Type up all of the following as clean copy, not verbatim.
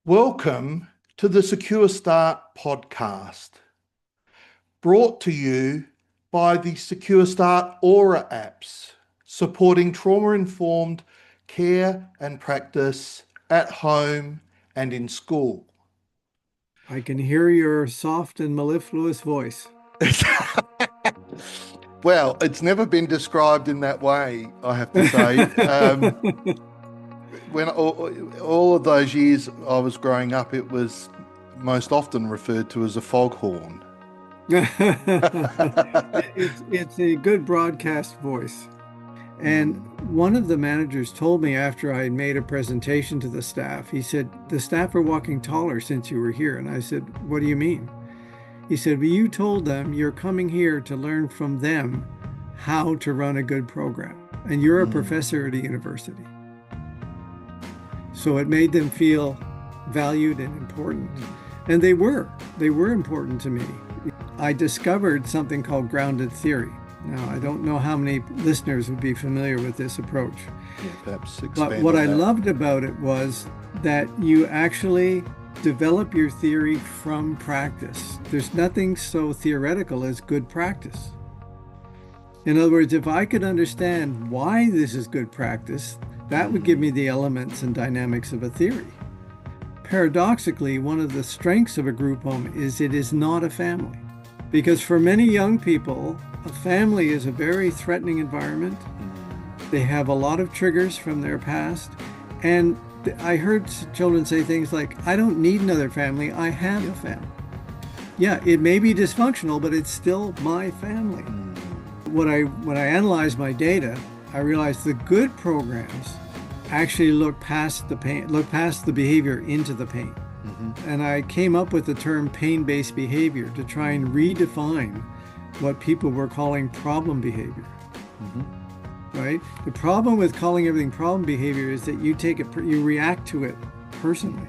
Welcome to the Secure Start podcast, brought to you by the Secure Start Aura apps, supporting trauma-informed care and practice at home and in school. I can hear your soft and mellifluous voice. Well, it's never been described in that way, I have to say. When all of those years I was growing up, it was most often referred to as a foghorn. It's a good broadcast voice. And one of the managers told me after I made a presentation to the staff, he said, the staff are walking taller since you were here. And I said, what do you mean? He said, well, you told them you're coming here to learn from them how to run a good program. And you're a professor at a university. So it made them feel valued and important. And they were important to me. I discovered something called grounded theory. Now, I don't know how many listeners would be familiar with this approach. Yeah, perhaps but what I loved about it was that you actually develop your theory from practice. There's nothing so theoretical as good practice. In other words, if I could understand why this is good practice, that would give me the elements and dynamics of a theory. Paradoxically, one of the strengths of a group home is it is not a family. Because for many young people, a family is a very threatening environment. They have a lot of triggers from their past. And I heard children say things like, I don't need another family, I have a family. Yeah, it may be dysfunctional, but it's still my family. When I analyzed my data, I realized the good programs actually look past the pain, look past the behavior into the pain. And I came up with the term pain-based behavior to try and redefine what people were calling problem behavior. Right? The problem with calling everything problem behavior is that you react to it personally.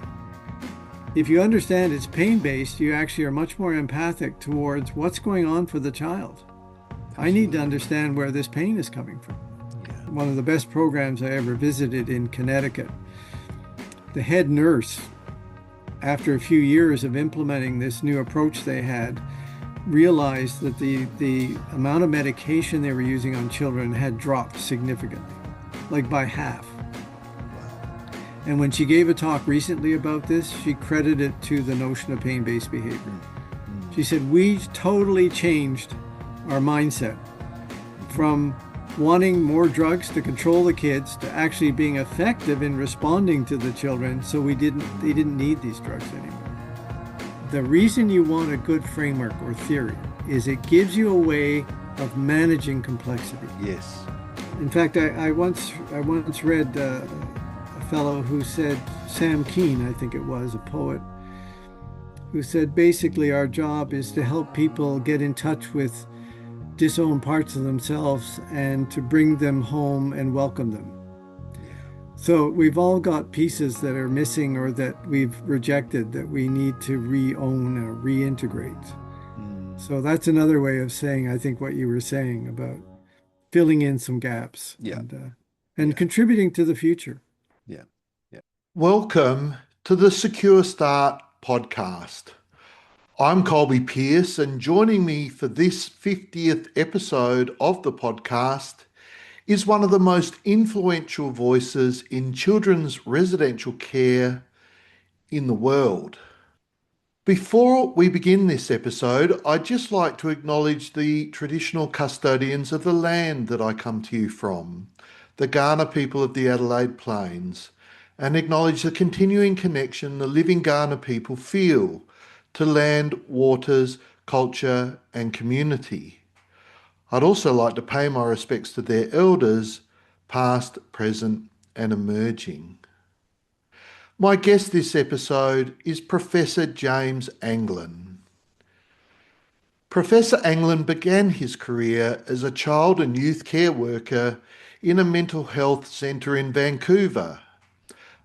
If you understand it's pain-based, you actually are much more empathic towards what's going on for the child. I need to understand where this pain is coming from. One of the best programs I ever visited in Connecticut, the head nurse, after a few years of implementing this new approach they had, realized that the amount of medication they were using on children had dropped significantly, like by half. And when she gave a talk recently about this, she credited it to the notion of pain-based behavior. She said, we totally changed our mindset from wanting more drugs to control the kids to actually being effective in responding to the children, so they didn't need these drugs anymore. The reason you want a good framework or theory is it gives you a way of managing complexity. Yes. In fact, I once read a fellow who said, Sam Keane, I think it was, a poet, who said basically our job is to help people get in touch with disowned parts of themselves and to bring them home and welcome them. So we've all got pieces that are missing or that we've rejected that we need to re-own or reintegrate. So that's another way of saying, I think, what you were saying about filling in some gaps and contributing to the future. Yeah. Welcome to the Secure Start podcast. I'm Colby Pierce, and joining me for this 50th episode of the podcast is one of the most influential voices in children's residential care in the world. Before we begin this episode, I'd just like to acknowledge the traditional custodians of the land that I come to you from, the Kaurna people of the Adelaide Plains, and acknowledge the continuing connection the living Kaurna people feel to land, waters, culture, and community. I'd also like to pay my respects to their elders, past, present, and emerging. My guest this episode is Professor James Anglin. Professor Anglin began his career as a child and youth care worker in a mental health centre in Vancouver,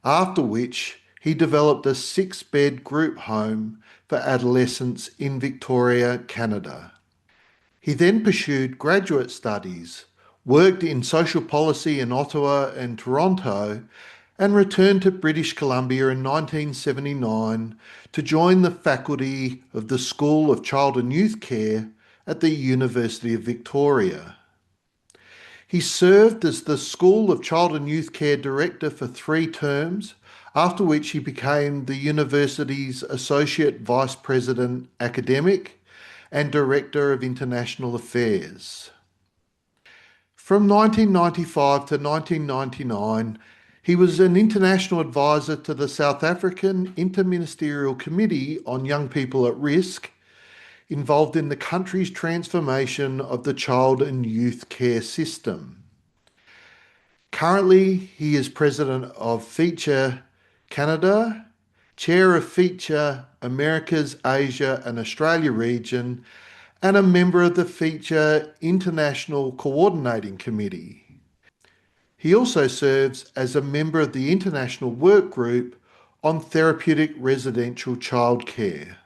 after which he developed a 6-bed group home for adolescents in Victoria, Canada. He then pursued graduate studies, worked in social policy in Ottawa and Toronto, and returned to British Columbia in 1979 to join the faculty of the School of Child and Youth Care at the University of Victoria. He served as the School of Child and Youth Care Director for 3 terms, after which he became the university's Associate Vice President Academic and Director of International Affairs. From 1995 to 1999, he was an international advisor to the South African Interministerial Committee on Young People at Risk, involved in the country's transformation of the child and youth care system. Currently, he is president of Feature Canada, chair of Feature Americas, Asia and Australia region, and a member of the Feature International Coordinating Committee. He also serves as a member of the International Work Group on Therapeutic Residential Childcare.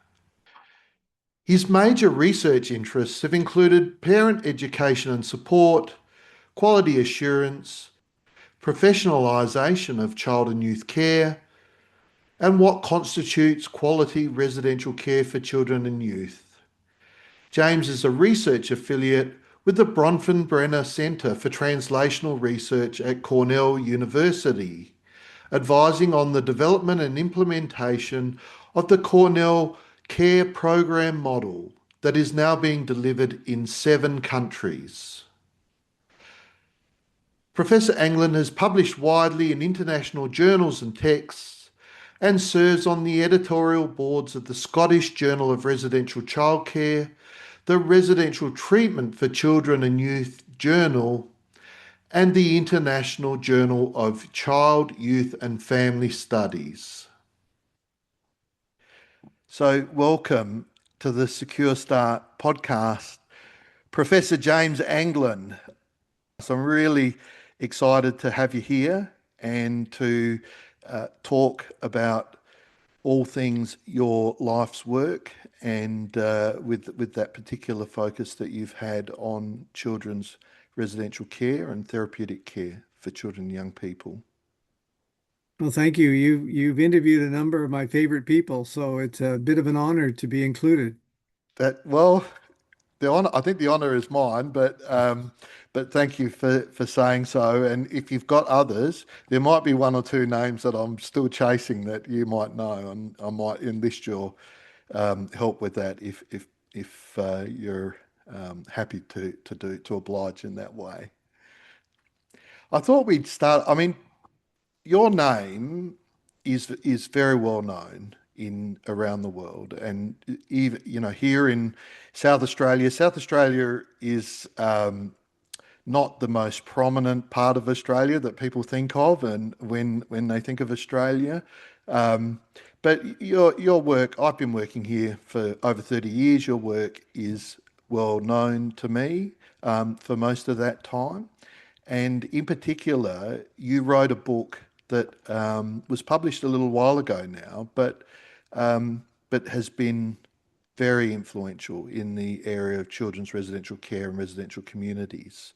His major research interests have included parent education and support, quality assurance, professionalisation of child and youth care, and what constitutes quality residential care for children and youth. James is a research affiliate with the Bronfenbrenner Centre for Translational Research at Cornell University, advising on the development and implementation of the Cornell Care Program model that is now being delivered in 7 countries. Professor Anglin has published widely in international journals and texts and serves on the editorial boards of the Scottish Journal of Residential Childcare, the Residential Treatment for Children and Youth Journal, and the International Journal of Child, Youth and Family Studies. So, welcome to the Secure Start podcast, Professor James Anglin. So, I'm really excited to have you here and to talk about all things your life's work and with that particular focus that you've had on children's residential care and therapeutic care for children and young people. Well, thank you. You've interviewed a number of my favorite people, so it's a bit of an honor to be included. Well, the honor, I think the honor is mine, but thank you for saying so. And if you've got others, there might be 1 or 2 names that I'm still chasing that you might know, and I might enlist your help with that if you're happy to oblige in that way. I thought we'd start. I mean, your name is very well known in around the world, and even here in South Australia. South Australia is not the most prominent part of Australia that people think of, and when they think of Australia. But your work, I've been working here for over 30 years. Your work is well known to me for most of that time. And in particular, you wrote a book that was published a little while ago now, but has been very influential in the area of children's residential care and residential communities.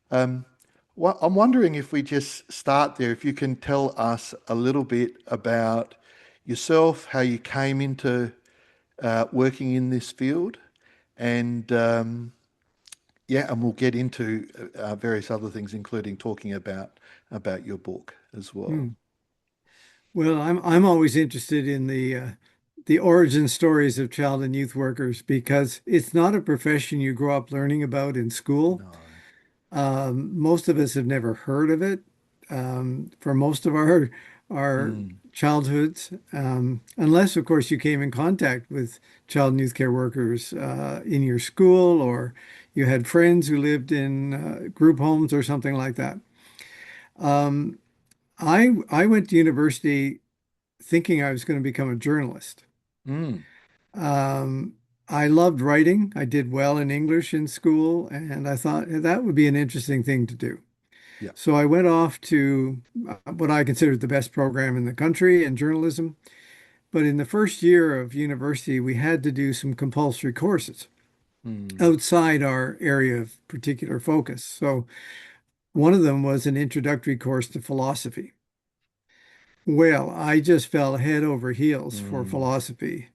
Well, I'm wondering if we just start there, if you can tell us a little bit about yourself, how you came into working in this field, and and we'll get into various other things, including talking about your book as well. Hmm. Well, I'm always interested in the origin stories of child and youth workers because it's not a profession you grow up learning about in school. No. Most of us have never heard of it for most of our Mm, childhoods, unless, of course, you came in contact with child and youth care workers in your school or you had friends who lived in group homes or something like that. Um, I went to university thinking I was going to become a journalist. mm, Um, I loved writing. I did well in English in school, and I thought that would be an interesting thing to do. yeah. So I went off to what I considered the best program in the country in journalism. But in the first year of university, we had to do some compulsory courses Mm, outside our area of particular focus. So one of them was an introductory course to philosophy. Well, I just fell head over heels for Mm, philosophy.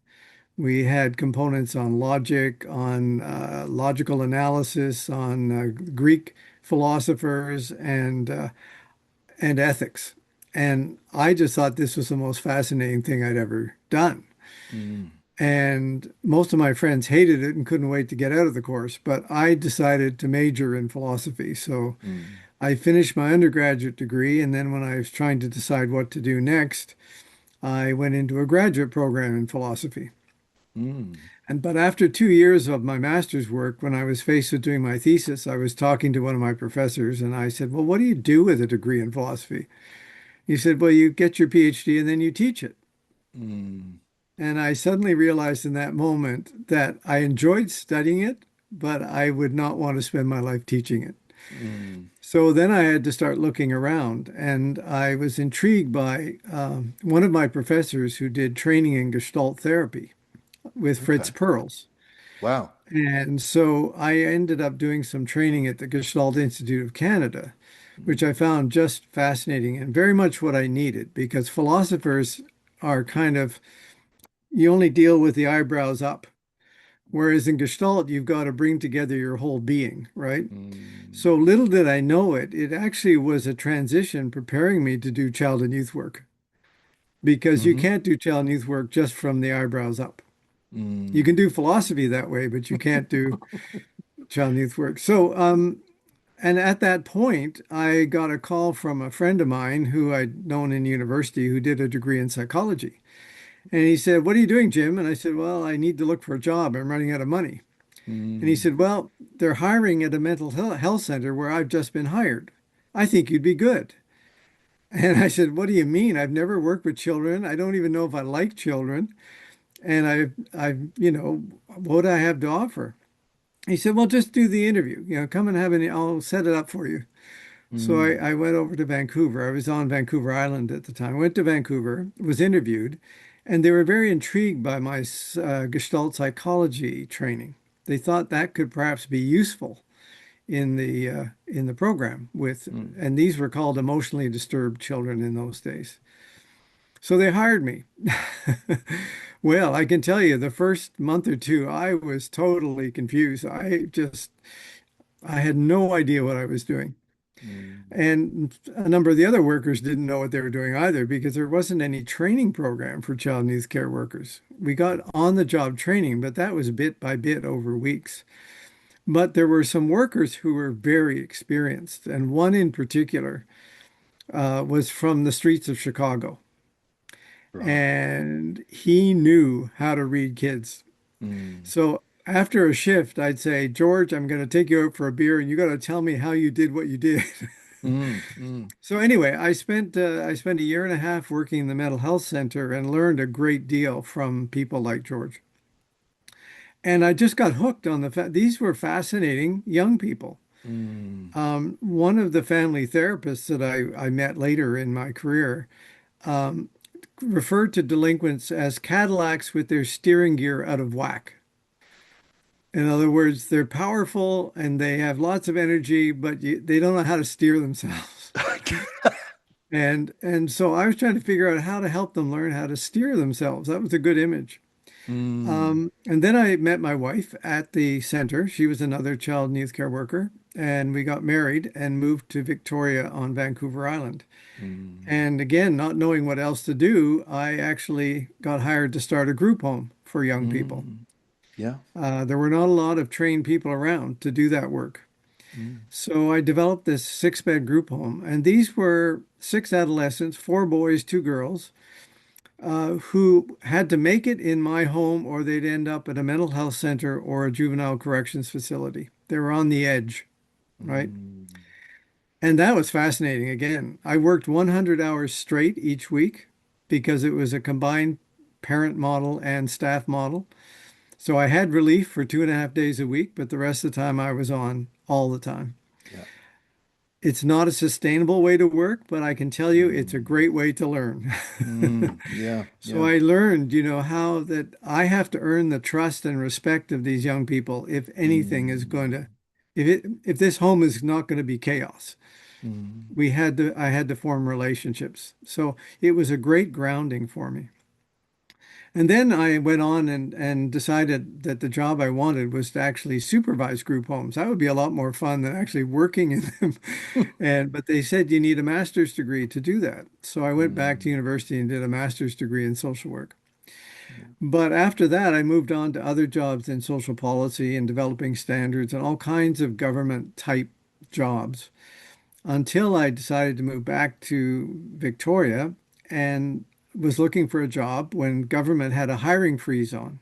We had components on logic, on logical analysis, on Greek philosophers, and ethics. And I just thought this was the most fascinating thing I'd ever done. mm, And most of my friends hated it and couldn't wait to get out of the course, but I decided to major in philosophy. So mm, I finished my undergraduate degree, and then when I was trying to decide what to do next, I went into a graduate program in philosophy. mm. And but after 2 years of my master's work, when I was faced with doing my thesis, I was talking to one of my professors, and I said, "Well, what do you do with a degree in philosophy?" He said, "Well, you get your PhD and then you teach it." Mm, And I suddenly realized in that moment that I enjoyed studying it, but I would not want to spend my life teaching it. mm. So then I had to start looking around, and I was intrigued by one of my professors who did training in Gestalt therapy with Fritz Okay. Perls. Wow. And so I ended up doing some training at the Gestalt Institute of Canada, which I found just fascinating and very much what I needed because philosophers are kind of, you only deal with the eyebrows up. Whereas in Gestalt, you've got to bring together your whole being, right? Mm, So little did I know it, it actually was a transition preparing me to do child and youth work because you hmm can't do child and youth work just from the eyebrows up. You can mm, do philosophy that way, but you can't do child and youth work. And at that point, I got a call from a friend of mine who I'd known in university who did a degree in psychology. And he said, "What are you doing, Jim?" And I said, "Well, I need to look for a job. I'm running out of money." And he mm. said, "Well, they're hiring at a mental health center where I've just been hired. I think you'd be good." And I said, "What do you mean? I've never worked with children. I don't even know if I like children. And what do I have to offer?" He said, "Well, just do the interview. Come and have an, I'll set it up for you." So Mm, I went over to Vancouver. I was on Vancouver Island at the time. I went to Vancouver, was interviewed, and they were very intrigued by my Gestalt psychology training. They thought that could perhaps be useful in the program mm. and these were called emotionally disturbed children in those days. So they hired me. Well, I can tell you the first month or two, I was totally confused. I had no idea what I was doing. Mm, And a number of the other workers didn't know what they were doing either because there wasn't any training program for child and youth care workers. We got on the job training, but that was bit by bit over weeks. But there were some workers who were very experienced, and one in particular was from the streets of Chicago, right. and he knew how to read kids. Mm, So after a shift, I'd say, "George, I'm going to take you out for a beer, and you got to tell me how you did what you did." mm. So anyway, I spent a year and a half working in the mental health center and learned a great deal from people like George. And I just got hooked on the fact these were fascinating young people. Mm, One of the family therapists that I met later in my career referred to delinquents as Cadillacs with their steering gear out of whack. In other words, they're powerful and they have lots of energy, but they don't know how to steer themselves. And so I was trying to figure out how to help them learn how to steer themselves. That was a good image. mm, And then I met my wife at the center. She was another child and youth care worker, and we got married and moved to Victoria on Vancouver Island. mm, And again, not knowing what else to do, I actually got hired to start a group home for young people. mm. Yeah. There were not a lot of trained people around to do that work. Mm, So I developed this six-bed group home, and these were six adolescents, four boys, two girls, who had to make it in my home or they'd end up at a mental health center or a juvenile corrections facility. They were on the edge, right? mm, And that was fascinating. Again, I worked 100 hours straight each week because it was a combined parent model and staff model. So I had relief for 2.5 days a week, but the rest of the time I was on all the time. yeah. It's not a sustainable way to work, but I can tell you it's a Mm, great way to learn. yeah. So Yeah. I learned, how that I have to earn the trust and respect of these young people if anything is going Mm, to, if this home is not going to be chaos. Mm. I had to form relationships. So it was a great grounding for me. And then I went on and decided that the job I wanted was to actually supervise group homes. That would be a lot more fun than actually working in them. But they said you need a master's degree to do that. So I went back to Mm. university and did a master's degree in social work. Yeah. But after that, I moved on to other jobs in social policy and developing standards and all kinds of government type jobs until I decided to move back to Victoria and was looking for a job when government had a hiring freeze on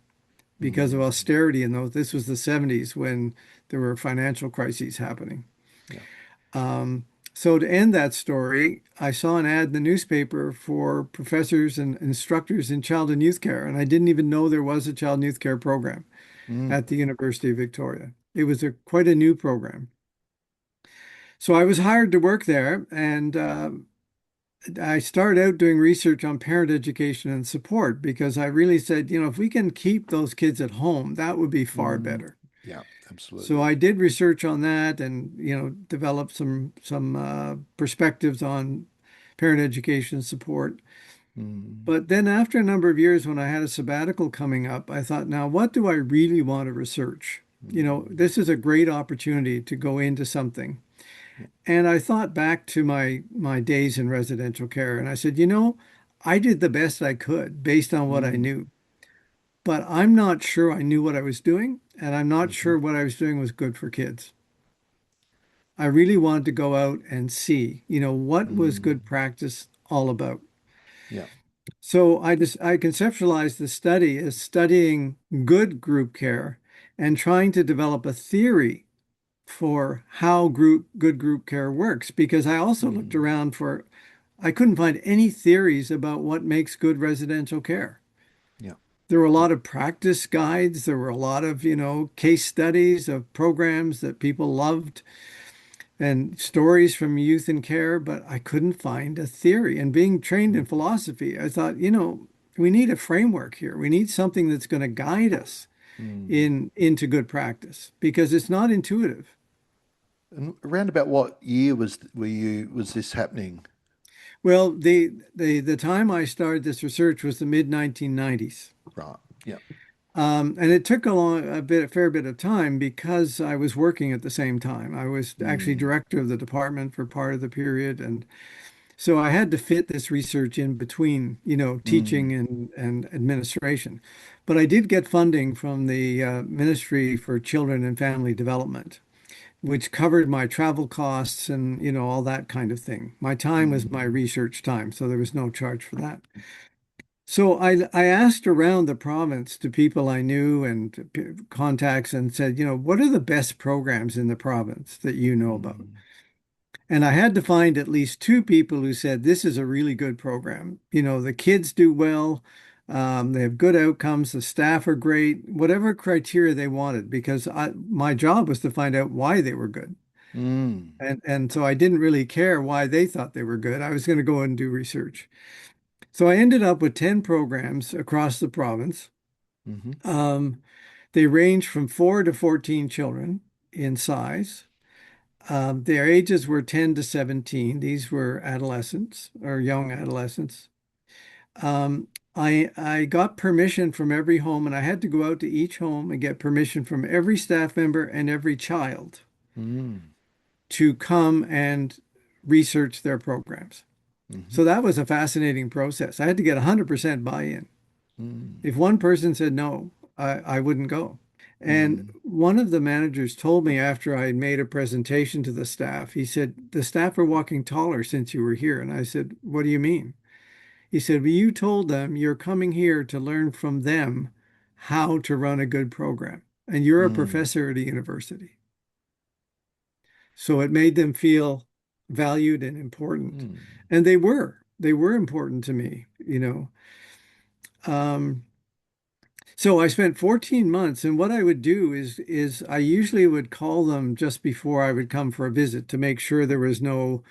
because of Mm. austerity. And this was the 70s when there were financial crises happening. Yeah. So to end that story, I saw an ad in the newspaper for professors and instructors in child and youth care, and I didn't even know there was a child and youth care program Mm. at the University of Victoria. It was quite a new program. So I was hired to work there, and I started out doing research on parent education and support because I really said, if we can keep those kids at home, that would be far Mm. better. Yeah, So absolutely. I did research on that and, developed some perspectives on parent education support. Mm. But then after a number of years, when I had a sabbatical coming up, I thought, now what do I really want to research? Mm. This is a great opportunity to go into something. Yeah. And I thought back to my days in residential care, and I said, I did the best I could based on what I Mm. knew, but I'm not sure I knew what I was doing, and I'm not Mhm. sure what I was doing was good for kids. I really wanted to go out and see, what was Mm. good practice all about. Yeah. So I conceptualized the study as studying good group care and trying to develop a theory for how good group care works because I also looked Mm. around for I couldn't find any theories about what makes good residential care. Yeah. There were a Yeah. lot of practice guides, there were a lot of, case studies of programs that people loved and stories from youth in care, but I couldn't find a theory. And being trained in Mhm. philosophy, I thought, we need a framework here. We need something that's going to guide us Mm. into good practice because it's not intuitive. And around about what year was this happening? Well, the time I started this research was the mid 1990s. Right. Yeah. And it took a fair bit of time because I was working at the same time. I was actually Mm. director of the department for part of the period, and so I had to fit this research in between, teaching Mm. and administration. But I did get funding from the Ministry for Children and Family Development, which covered my travel costs and, all that kind of thing. My time was my Mm. research time, so there was no charge for that. So I asked around the province to people I knew and contacts and said, what are the best programs in the province that you know about? Mm. And I had to find at least two people who said, this is a really good program. The kids do well. They have good outcomes. The staff are great, whatever criteria they wanted, because my job was to find out why they were good. Mm. And so I didn't really care why they thought they were good. I was going to go and do research. So I ended up with 10 programs across the province. Mhm. Um, they range from 4 to 14 children in size. Their ages were 10 to 17. These were adolescents or young adolescents. Um, I got permission from every home, and I had to go out to each home and get permission from every staff member and every child Mm. to come and research their programs. Mhm. So that was a fascinating process. I had to get 100% buy-in. Mm. If one person said no, I wouldn't go. And Mm. one of the managers told me after I made a presentation to the staff, he said, the staff are walking taller since you were here. And I said, what do you mean? He said, well, you told them you're coming here to learn from them how to run a good program. And you're a Mm. professor at a university. So it made them feel valued and important. Mm. And they were important to me. Um, So I spent 14 months, and what I would do is I usually would call them just before I would come for a visit to make sure there was no,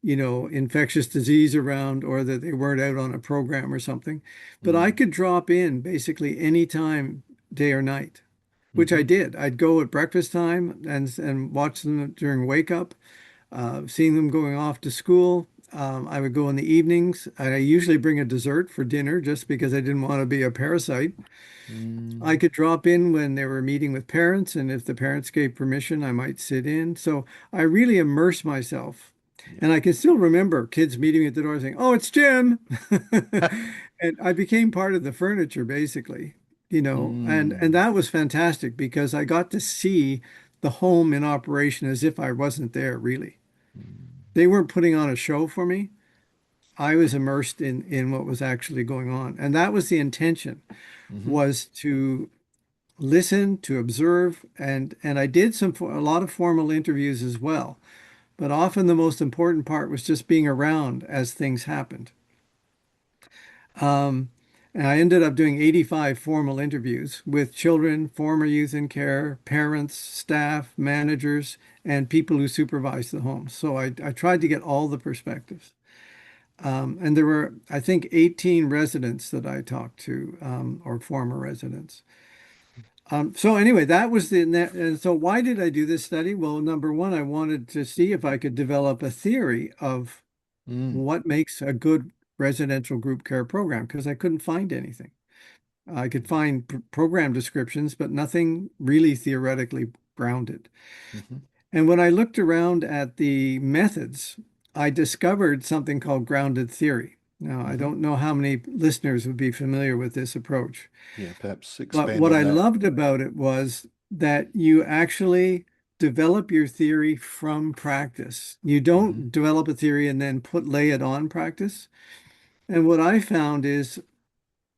infectious disease around or that they weren't out on a program or something. But I Mm. could drop in basically any time, day or night, which I Mhm. did. I'd go at breakfast time and watch them during wake up. seeing them going off to school. I would go in the evenings. I usually bring a dessert for dinner just because I didn't want to be a parasite. I Mm. could drop in when they were meeting with parents, and if the parents gave permission, I might sit in. So I really immerse myself. Yeah. And I can still remember kids meeting at the door saying, "Oh, it's Jim." And I became part of the furniture basically, and Mm. that was fantastic because I got to see the home in operation as if I wasn't there really. Mm. They weren't putting on a show for me. I was immersed in what was actually going on. And that was the intention, Mhm. was to listen, to observe, and I did a lot of formal interviews as well. But often the most important part was just being around as things happened. Um, and I ended up doing 85 formal interviews with children, former youth in care, parents, staff, managers, and people who supervise the homes. So I tried to get all the perspectives. And there were, I think, 18 residents that I talked to, or former residents. So anyway, that was and so why did I do this study? Well, number one, I wanted to see if I could develop a theory of Mm. what makes a good residential group care program because I couldn't find anything. I could find program descriptions, but nothing really theoretically grounded. Mhm. And when I looked around at the methods, I discovered something called grounded theory. Now, I Mhm. don't know how many listeners would be familiar with this approach, Yeah, perhaps but expand what on I that. loved about it was that you actually develop your theory from practice. You Mhm. don't develop a theory and then lay it on practice. And what I found is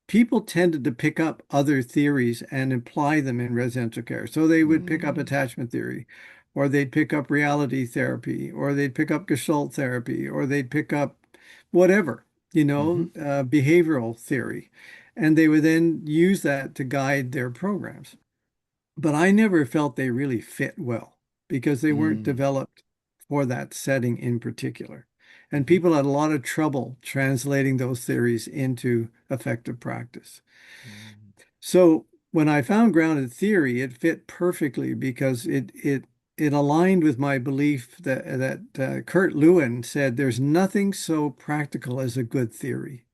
people tended to pick up other theories and apply them in residential care. So they would pick up Mm. attachment theory, or they'd pick up reality therapy, or they'd pick up Gestalt therapy, or they'd pick up whatever, Mhm. behavioral theory. And they would then use that to guide their programs. But I never felt they really fit well because they weren't Mm. developed for that setting in particular. And Mhm. people had a lot of trouble translating those theories into effective practice. Mm. So when I found grounded theory, it fit perfectly because it aligned with my belief that Kurt Lewin said there's nothing so practical as a good theory.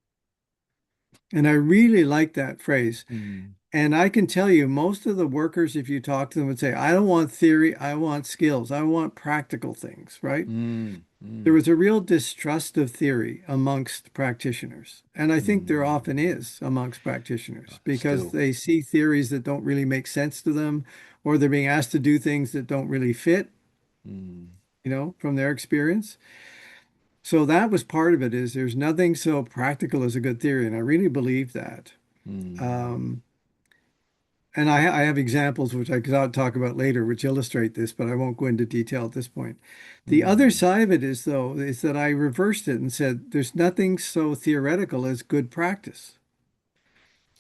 And I really like that phrase. Mm. And I can tell you, most of the workers, if you talk to them, would say, I don't want theory, I want skills, I want practical things, right? Mm. There Mm. was a real distrust of theory amongst practitioners. And I think there Mm. often is amongst practitioners because Still. they see theories that don't really make sense to them, or they're being asked to do things that don't really fit, Mm. from their experience. So that was part of it is there's nothing so practical as a good theory. And I really believe that. Mm. Um, And I have examples which I could talk about later, which illustrate this, but I won't go into detail at this point. The other Mm. side of it is, though, is that I reversed it and said there's nothing so theoretical as good practice.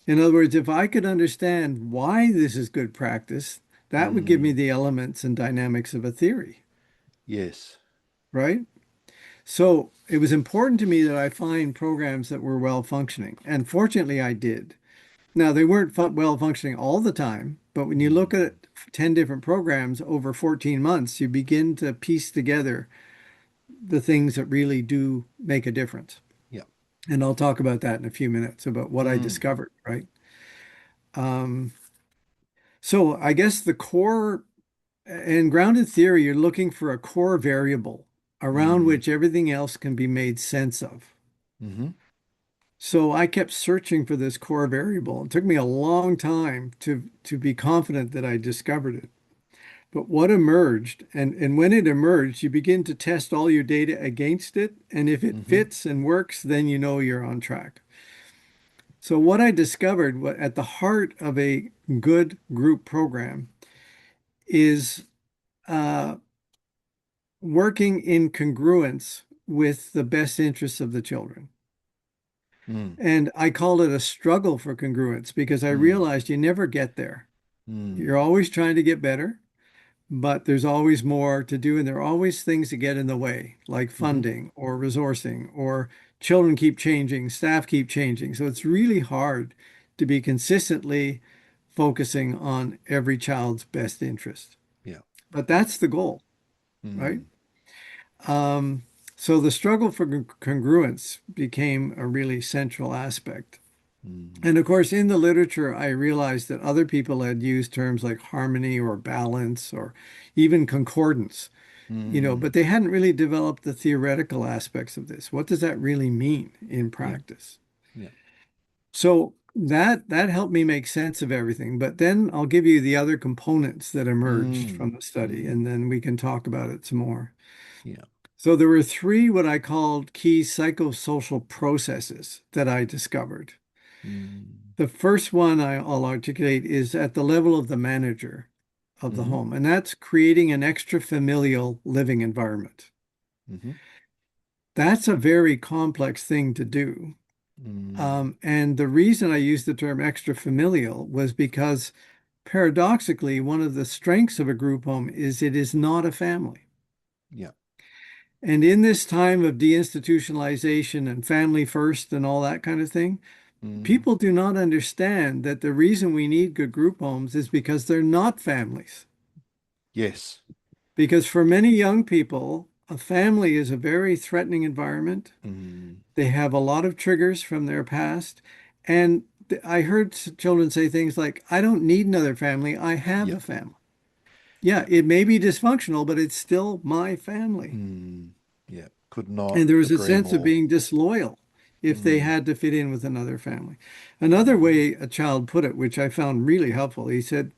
In other words, if I could understand why this is good practice, that would give me Mm. the elements and dynamics of a theory, Yes. right? So it was important to me that I find programs that were well functioning. And fortunately, I did. Now, they weren't well functioning all the time, but when you look Mm. at 10 different programs over 14 months, you begin to piece together the things that really do make a difference. Yeah. And I'll talk about that in a few minutes about what I Mm. discovered, right? Um, so I guess the core in grounded theory, you're looking for a core variable around Mm. which everything else can be made sense of. Mhm. So I kept searching for this core variable. It took me a long time to be confident that I discovered it. But what emerged, and when it emerged, you begin to test all your data against it. And if it Mhm. fits and works, then you know you're on track. So what I discovered at the heart of a good group program is uh, working in congruence with the best interests of the children. Mm. And I called it a struggle for congruence because I Mm. realized you never get there. Mm. You're always trying to get better, but there's always more to do, and there are always things that get in the way, like Mhm. funding or resourcing, or children keep changing, staff keep changing. So it's really hard to be consistently focusing on every child's best interest. Yeah. But Yeah. that's the goal, right? Mm. Um, so the struggle for congruence became a really central aspect. Mm, And of course, in the literature, I realized that other people had used terms like harmony or balance or even concordance, mm, but they hadn't really developed the theoretical aspects of this. What does that really mean in yeah, practice? yeah. So that helped me make sense of everything. But then I'll give you the other components that emerged Mm, from the study, mm, and then we can talk about it some more. yeah. So there were three what I called key psychosocial processes that I discovered. Mm, The first one I'll articulate is at the level of the manager of the mm-hmm, home, and that's creating an extra familial living environment. mm-hmm, That's a very complex thing to do. mm, And the reason I used the term extra familial was because paradoxically, one of the strengths of a group home is it is not a family. yeah. And in this time of deinstitutionalization and family first and all that kind of thing, Mm, people do not understand that the reason we need good group homes is because they're not families. yes. Because for many young people, a family is a very threatening environment. Mm, They have a lot of triggers from their past. And I heard children say things like, I don't need another family. I have yeah, a family. Yeah, yeah. it may be dysfunctional, but it's still my family. Mm, yeah. Could not And there was a agree sense of more. being disloyal if they Mm, had to fit in with another family. Another mm, way a child put it, which I found really helpful, he said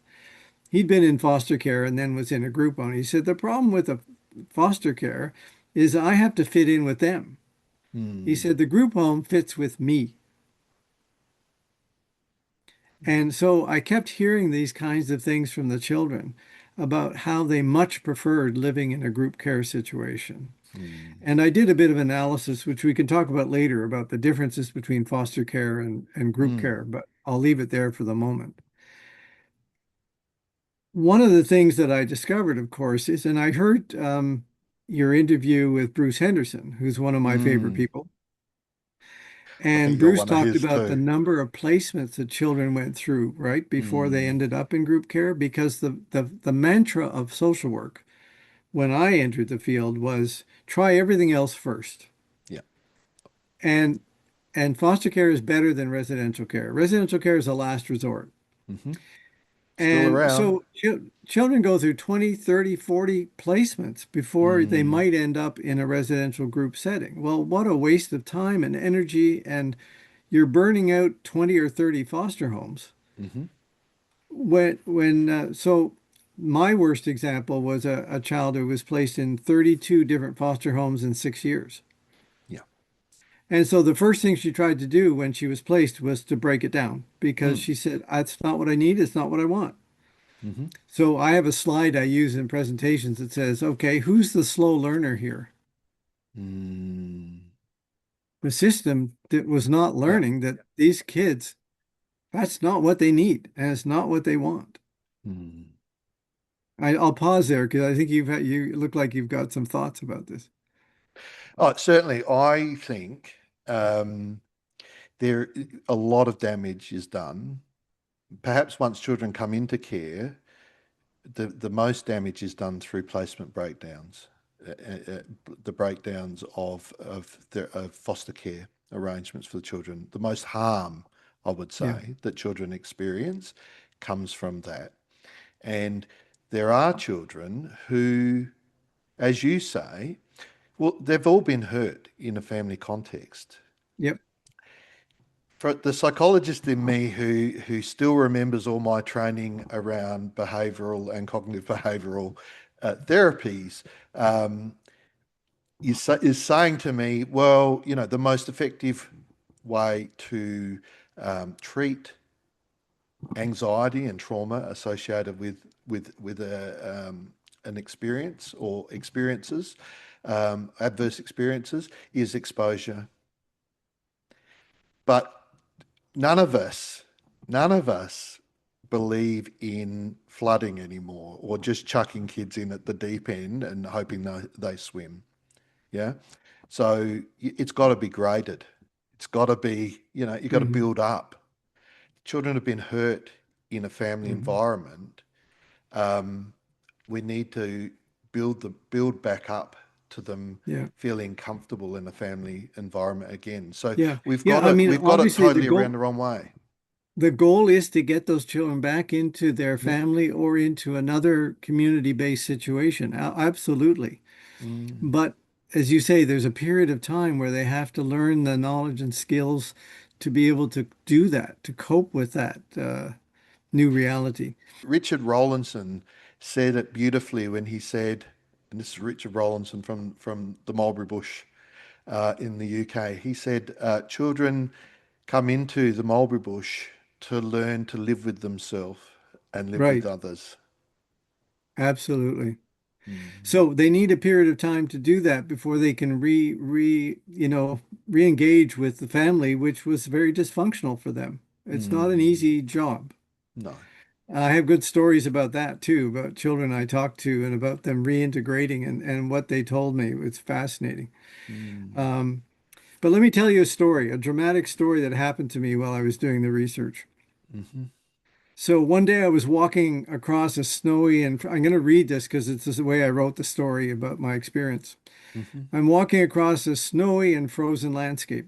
he'd been in foster care and then was in a group home. He said, the problem with the foster care is I have to fit in with them. He mm, said, the group home fits with me. And so I kept hearing these kinds of things from the children about how they much preferred living in a group care situation. mm, And I did a bit of analysis, which we can talk about later, about the differences between foster care and group mm, care, but I'll leave it there for the moment. One of the things that I discovered, of course, is, and I heard your interview with Bruce Henderson, who's one of my favorite mm. people. I think And you're Bruce one of talked his about the too. number of placements that children went through, right, before they Mm, ended up in group care, because the mantra of social work when I entered the field was try everything else first. yeah. And foster care is better than residential care. Residential care is a last resort. Hmm. Still And around. so children go through 20, 30, 40 placements before they Mm, might end up in a residential group setting. Well, what a waste of time and energy. And you're burning out 20 or 30 foster homes. hmm. So my worst example was a child who was placed in 32 different foster homes in 6 years. Yeah. And so the first thing she tried to do when she was placed was to break it down because Mm, she said, that's not what I need. It's not what I want. hmm. So I have a slide I use in presentations that says, okay, who's the slow learner here? Mm, The system that was not yeah. learning that these kids, that's not what they need and it's not what they want. Mm. I'll pause there because I think you look like you've got some thoughts about this. Oh, certainly, I think um, there a lot of damage is done. Perhaps once children come into care, the most damage is done through placement breakdowns, the breakdowns of foster care arrangements for the children. The most harm, I would Yeah. say, that children experience comes from that. And there are children who, as you say, well, they've all been hurt in a family context. Yep. For the psychologist in me who still remembers all my training around behavioural and cognitive behavioural therapies, um, is saying to me, well, the most effective way to treat anxiety and trauma associated with an experience or experiences, adverse experiences, is exposure. But none of us, none of us believe in flooding anymore or just chucking kids in at the deep end and hoping they swim. Yeah. So it's got to be graded. It's got to be, you've got to Hmm. build up. Children have been hurt in a family Hmm. environment. Um, we need to build back up to them Yeah. feeling comfortable in a family environment again. So Yeah. we've Yeah. got I it mean, we've got it obviously totally around the wrong way. the goal is to get those children back into their Yeah. family or into another community-based situation. Absolutely. Mm. But as you say, there's a period of time where they have to learn the knowledge and skills to be able to do that, to cope with that new reality. Richard Rawlinson said it beautifully when he said, and this is Richard Rawlinson from the Mulberry Bush in the UK. He said, children come into the Mulberry Bush to learn to live with themselves and live with Right. others. Absolutely. Mm. So they need a period of time to do that before they can re-engage with the family, which was very dysfunctional for them. It's not an Mm. easy job. No. I have good stories about that too, about children I talked to and about them reintegrating and what they told me. It's fascinating. Mm. Um, but let me tell you a story, a dramatic story that happened to me while I was doing the research. Mm-hmm. So one day I was walking across a snowy, and I'm going to read this because it's the way I wrote the story about my experience. Mm-hmm. I'm walking across a snowy and frozen landscape.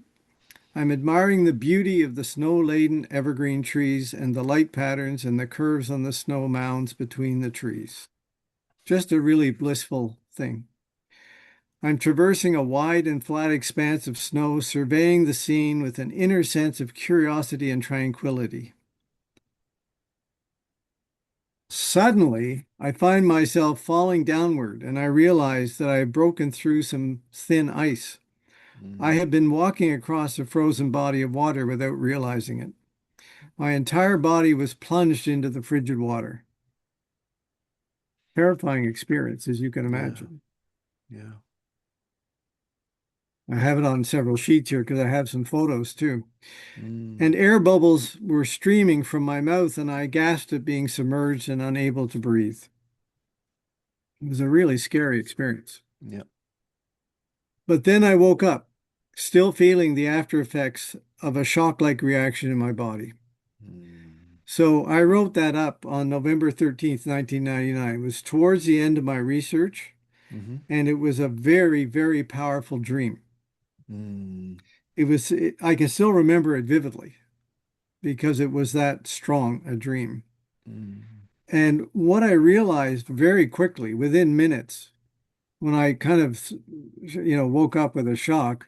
I'm admiring the beauty of the snow-laden evergreen trees and the light patterns and the curves on the snow mounds between the trees. Just a really blissful thing. I'm traversing a wide and flat expanse of snow, surveying the scene with an inner sense of curiosity and tranquility. Suddenly, I find myself falling downward, and I realize that I have broken through some thin ice. I Mm. had been walking across a frozen body of water without realizing it. My entire body was plunged into the frigid water. Terrifying experience, as you can Yeah. imagine. Yeah. I have it on several sheets here because I have some photos too. Mm. And air bubbles were streaming from my mouth, and I gasped at being submerged and unable to breathe. It was a really scary experience. Yeah. But then I woke up, still feeling the after effects of a shock-like reaction in my body. Mm. So I wrote that up on November 13th, 1999. It was towards the end of my research, Mm-hmm. and it was a very, very powerful dream. Mm. I can still remember it vividly because it was that strong a dream. Mm. And what I realized very quickly, within minutes, when I kind of, woke up with a shock,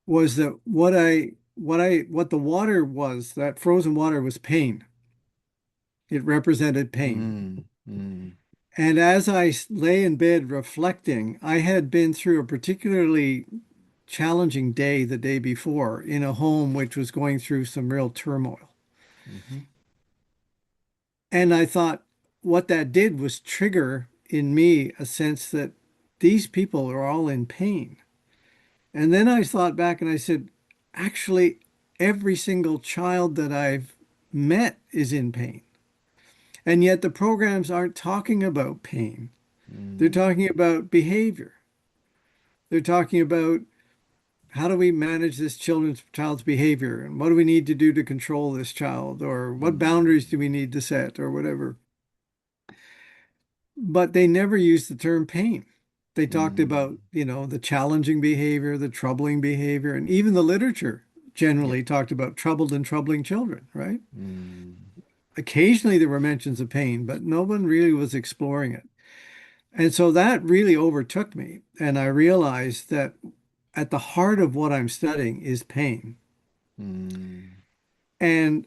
was that what the water was, that frozen water was pain. It represented pain. Mm. Mm. And as I lay in bed reflecting, I had been through a particularly challenging day the day before in a home which was going through some real turmoil. Mm-hmm. And I thought what that did was trigger in me a sense that these people are all in pain. And then I thought back and I said, actually, every single child that I've met is in pain. And yet the programs aren't talking about pain. They're Mm. talking about behavior. They're talking about how do we manage this child's behavior and what do we need to do to control this child or what boundaries Mm. do we need to set or whatever. But they never used the term pain. They talked Mm. about, the challenging behavior, the troubling behavior, and even the literature Yeah. generally talked about troubled and troubling children, right? Mm. Occasionally there were mentions of pain, but no one really was exploring it. And so that really overtook me. And I realized that at the heart of what I'm studying is pain. Mm. And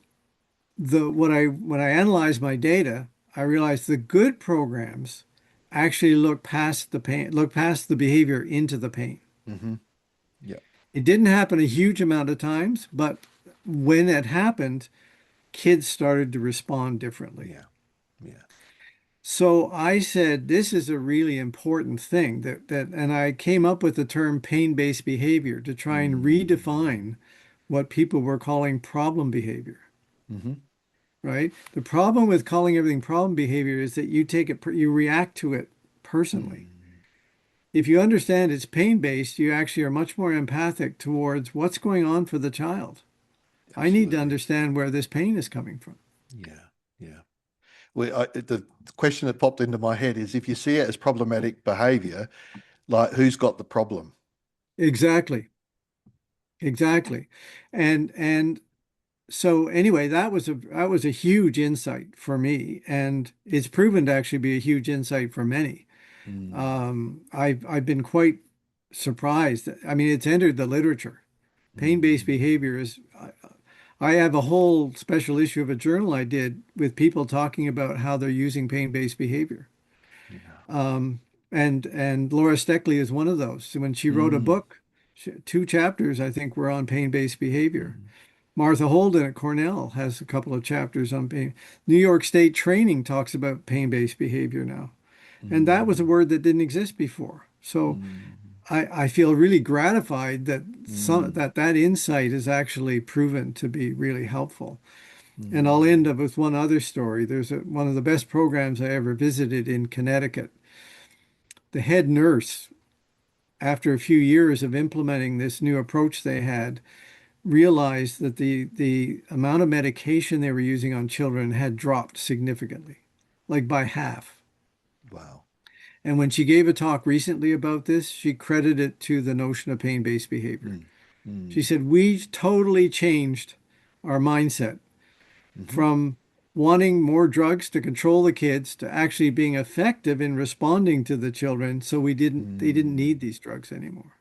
when I analyzed my data, I realized the good programs actually look past the pain, look past the behavior into the pain. Mm-hmm. Yeah. It didn't happen a huge amount of times, but when it happened, kids started to respond differently. Yeah. Yeah. So I said, this is a really important thing and I came up with the term pain-based behavior to try and Mm. redefine what people were calling problem behavior, Mm-hmm. right? The problem with calling everything problem behavior is that you react to it personally. Mm. If you understand it's pain-based, you actually are much more empathic towards what's going on for the child. I need to Absolutely. understand where this pain is coming from. Yeah. Yeah. The question that popped into my head is if you see it as problematic behavior, Like, who's got the problem? Exactly. Exactly. And so anyway, that was a huge insight for me, and it's proven to actually be a huge insight for many. Mm, I've been quite surprised. I mean, it's entered the literature. Pain-based mm, behavior is. I have a whole special issue of a journal I did with people talking about how they're using pain-based behavior. yeah. Um, and Laura Steckley is one of those. When she wrote a Mm, book, two chapters, I think, were on pain-based behavior. mm, Martha Holden at Cornell has a couple of chapters on pain. New York State training talks about pain-based behavior now. And that was a mm, word that didn't exist before. So mm, I feel really gratified that mm, that insight is actually proven to be really helpful. And I'll mm. end up with one other story. One of the best programs I ever visited in Connecticut. The head nurse, after a few years of implementing this new approach they had, realized that the amount of medication they were using on children had dropped significantly, like by half. Wow. And when she gave a talk recently about this, she credited it to the notion of pain-based behavior. Mm, She mm, said, we totally changed our mindset mhm. from wanting more drugs to control the kids to actually being effective in responding to the children, so they didn't Mm. need these drugs anymore.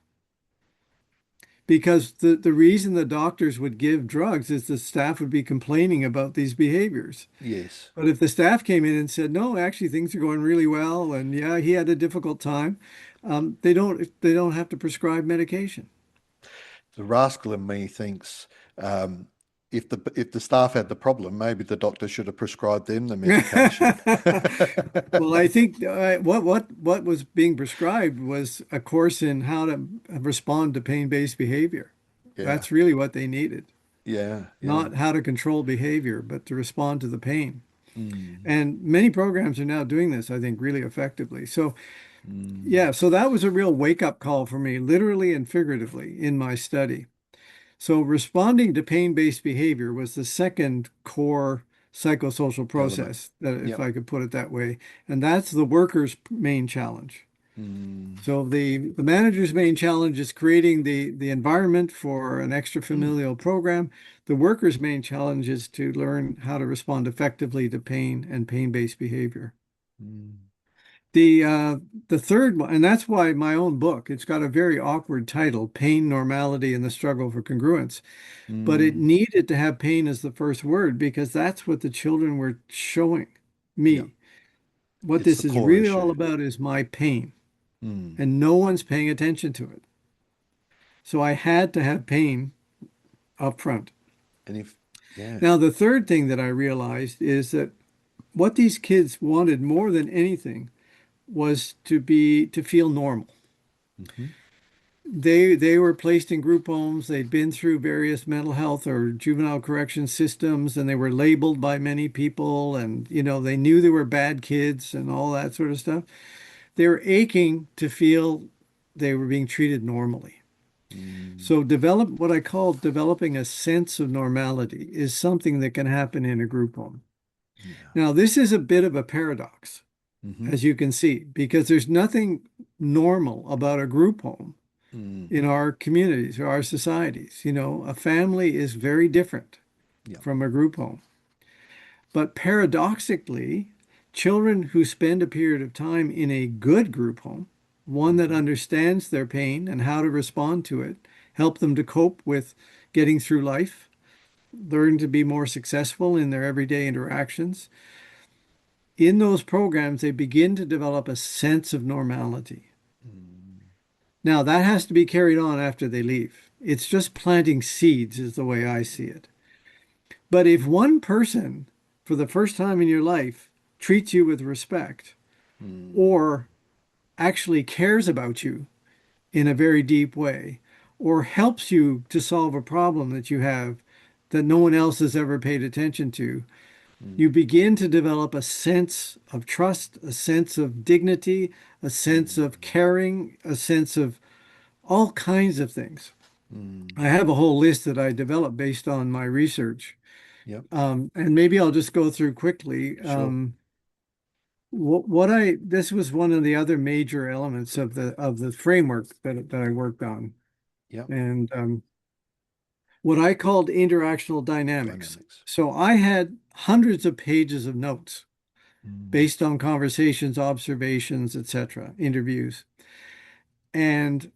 Because the reason the doctors would give drugs is the staff would be complaining about these behaviors. Yes. But if the staff came in and said, no, actually things are going really well, and yeah, he had a difficult time, they don't have to prescribe medication. The rascal in me thinks if the staff had the problem, maybe the doctor should have prescribed them the medication. Well, I think what was being prescribed was a course in how to respond to pain-based behavior. Yeah. That's really what they needed, Yeah. Yeah. not how to control behavior, but to respond to the pain. Mm, And many programs are now doing this, I think, really effectively. So, mm, yeah, so that was a real wake-up call for me, literally and figuratively, in my study. So, responding to pain-based behavior was the second core psychosocial element. process, if Yep. I could put it that way. And that's the worker's main challenge. Mm, So, the manager's main challenge is creating the environment for an extra mm, familial program. The worker's main challenge is to learn how to respond effectively to pain and pain-based behavior. mm, The uh, the third one, and that's why my own book, it's got a very awkward title, Pain, Normality, and the Struggle for Congruence. But it mm. needed to have pain as the first word because that's what the children were showing Yep. me. What It's the this is core really all issue. about is my pain, Mm. and no one's paying attention to it. So I had to have pain up front. And if, yeah. Now, the third thing that I realized is that what these kids wanted more than anything was to feel normal. Hmm. They were placed in group homes. They'd been through various mental health or juvenile correction systems, and they were labeled by many people. And they knew they were bad kids and all that sort of stuff. They were aching to feel they were being treated normally. Mm. So what I call developing a sense of normality is something that can happen in a group home. Yeah. Now, this is a bit of a paradox, Hmm. as you can see, because there's nothing normal about a group home Mm. in our communities or our societies. A family is very different Yep. from a group home. But paradoxically, children who spend a period of time in a good group home, one that Hmm. understands their pain and how to respond to it, help them to cope with getting through life, learn to be more successful in their everyday interactions. In those programs, they begin to develop a sense of normality. Mm. Now, that has to be carried on after they leave. It's just planting seeds, is the way I see it. But if one person, for the first time in your life, treats you with respect Mm. or actually cares about you in a very deep way, or helps you to solve a problem that you have that no one else has ever paid attention to, Mm. you begin to develop a sense of trust, a sense of dignity, a sense Mm. of caring, a sense of all kinds of things. Mm. I have a whole list that I developed based on my research. Yep. And maybe I'll just go through quickly. Sure. This was one of the other major elements of the framework that I worked on, Yep. and what I called interactional dynamics. Dynamics. So I had hundreds of pages of notes Mm. based on conversations, observations, etc., interviews. And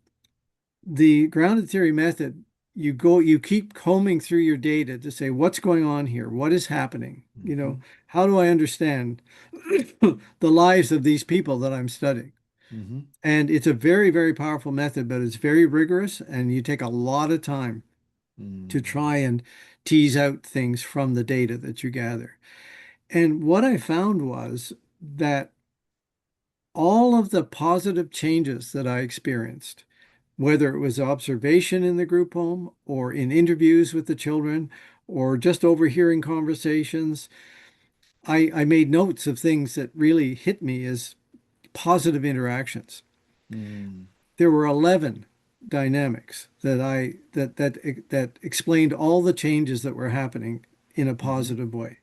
the grounded theory method, you keep combing through your data to say, what's going on here? What is happening? Mm-hmm. How do I understand the lives of these people that I'm studying? Mm-hmm. And it's a very, very powerful method, but it's very rigorous, and you take a lot of time to Mm. try and tease out things from the data that you gather. And what I found was that all of the positive changes that I experienced, whether it was observation in the group home or in interviews with the children or just overhearing conversations, I made notes of things that really hit me as positive interactions. Mm. There were 11 dynamics that explained all the changes that were happening in a Mm-hmm. positive way.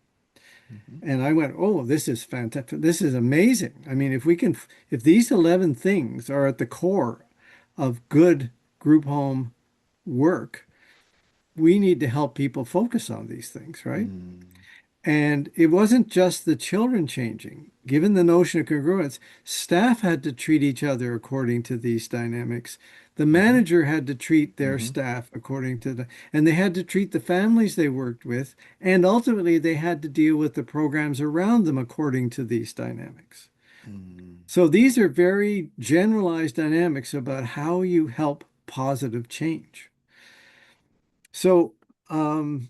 Mm-hmm. And I went, oh, this is fantastic. This is amazing. I mean, if these 11 things are at the core of good group home work, we need to help people focus on these things, right? Mm. And it wasn't just the children changing. Given the notion of congruence, staff had to treat each other according to these dynamics. The Mm-hmm. manager had to treat their Mm-hmm. staff and they had to treat the families they worked with. And ultimately, they had to deal with the programs around them according to these dynamics. Mm. So these are very generalized dynamics about how you help positive change. So, um,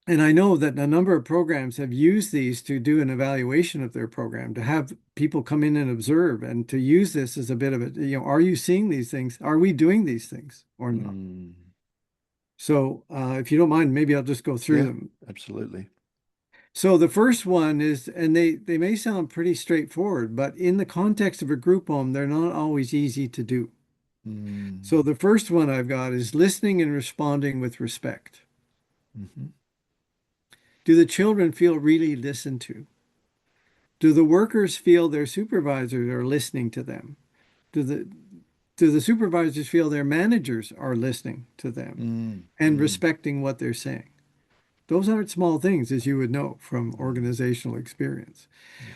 and I know that a number of programs have used these to do an evaluation of their program, to have people come in and observe and to use this as a bit of a, are you seeing these things? Are we doing these things or not? Mm. So, if you don't mind, maybe I'll just go through Yeah, them. absolutely. So the first one is, and they may sound pretty straightforward, but in the context of a group home, they're not always easy to do. Mm. So the first one I've got is listening and responding with respect. Mm-hmm. Do the children feel really listened to? Do the workers feel their supervisors are listening to them? Do the do the supervisors feel their managers are listening to them Mm. and Mm. respecting what they're saying? Those aren't small things, as you would know from Mm. organizational experience. Yeah.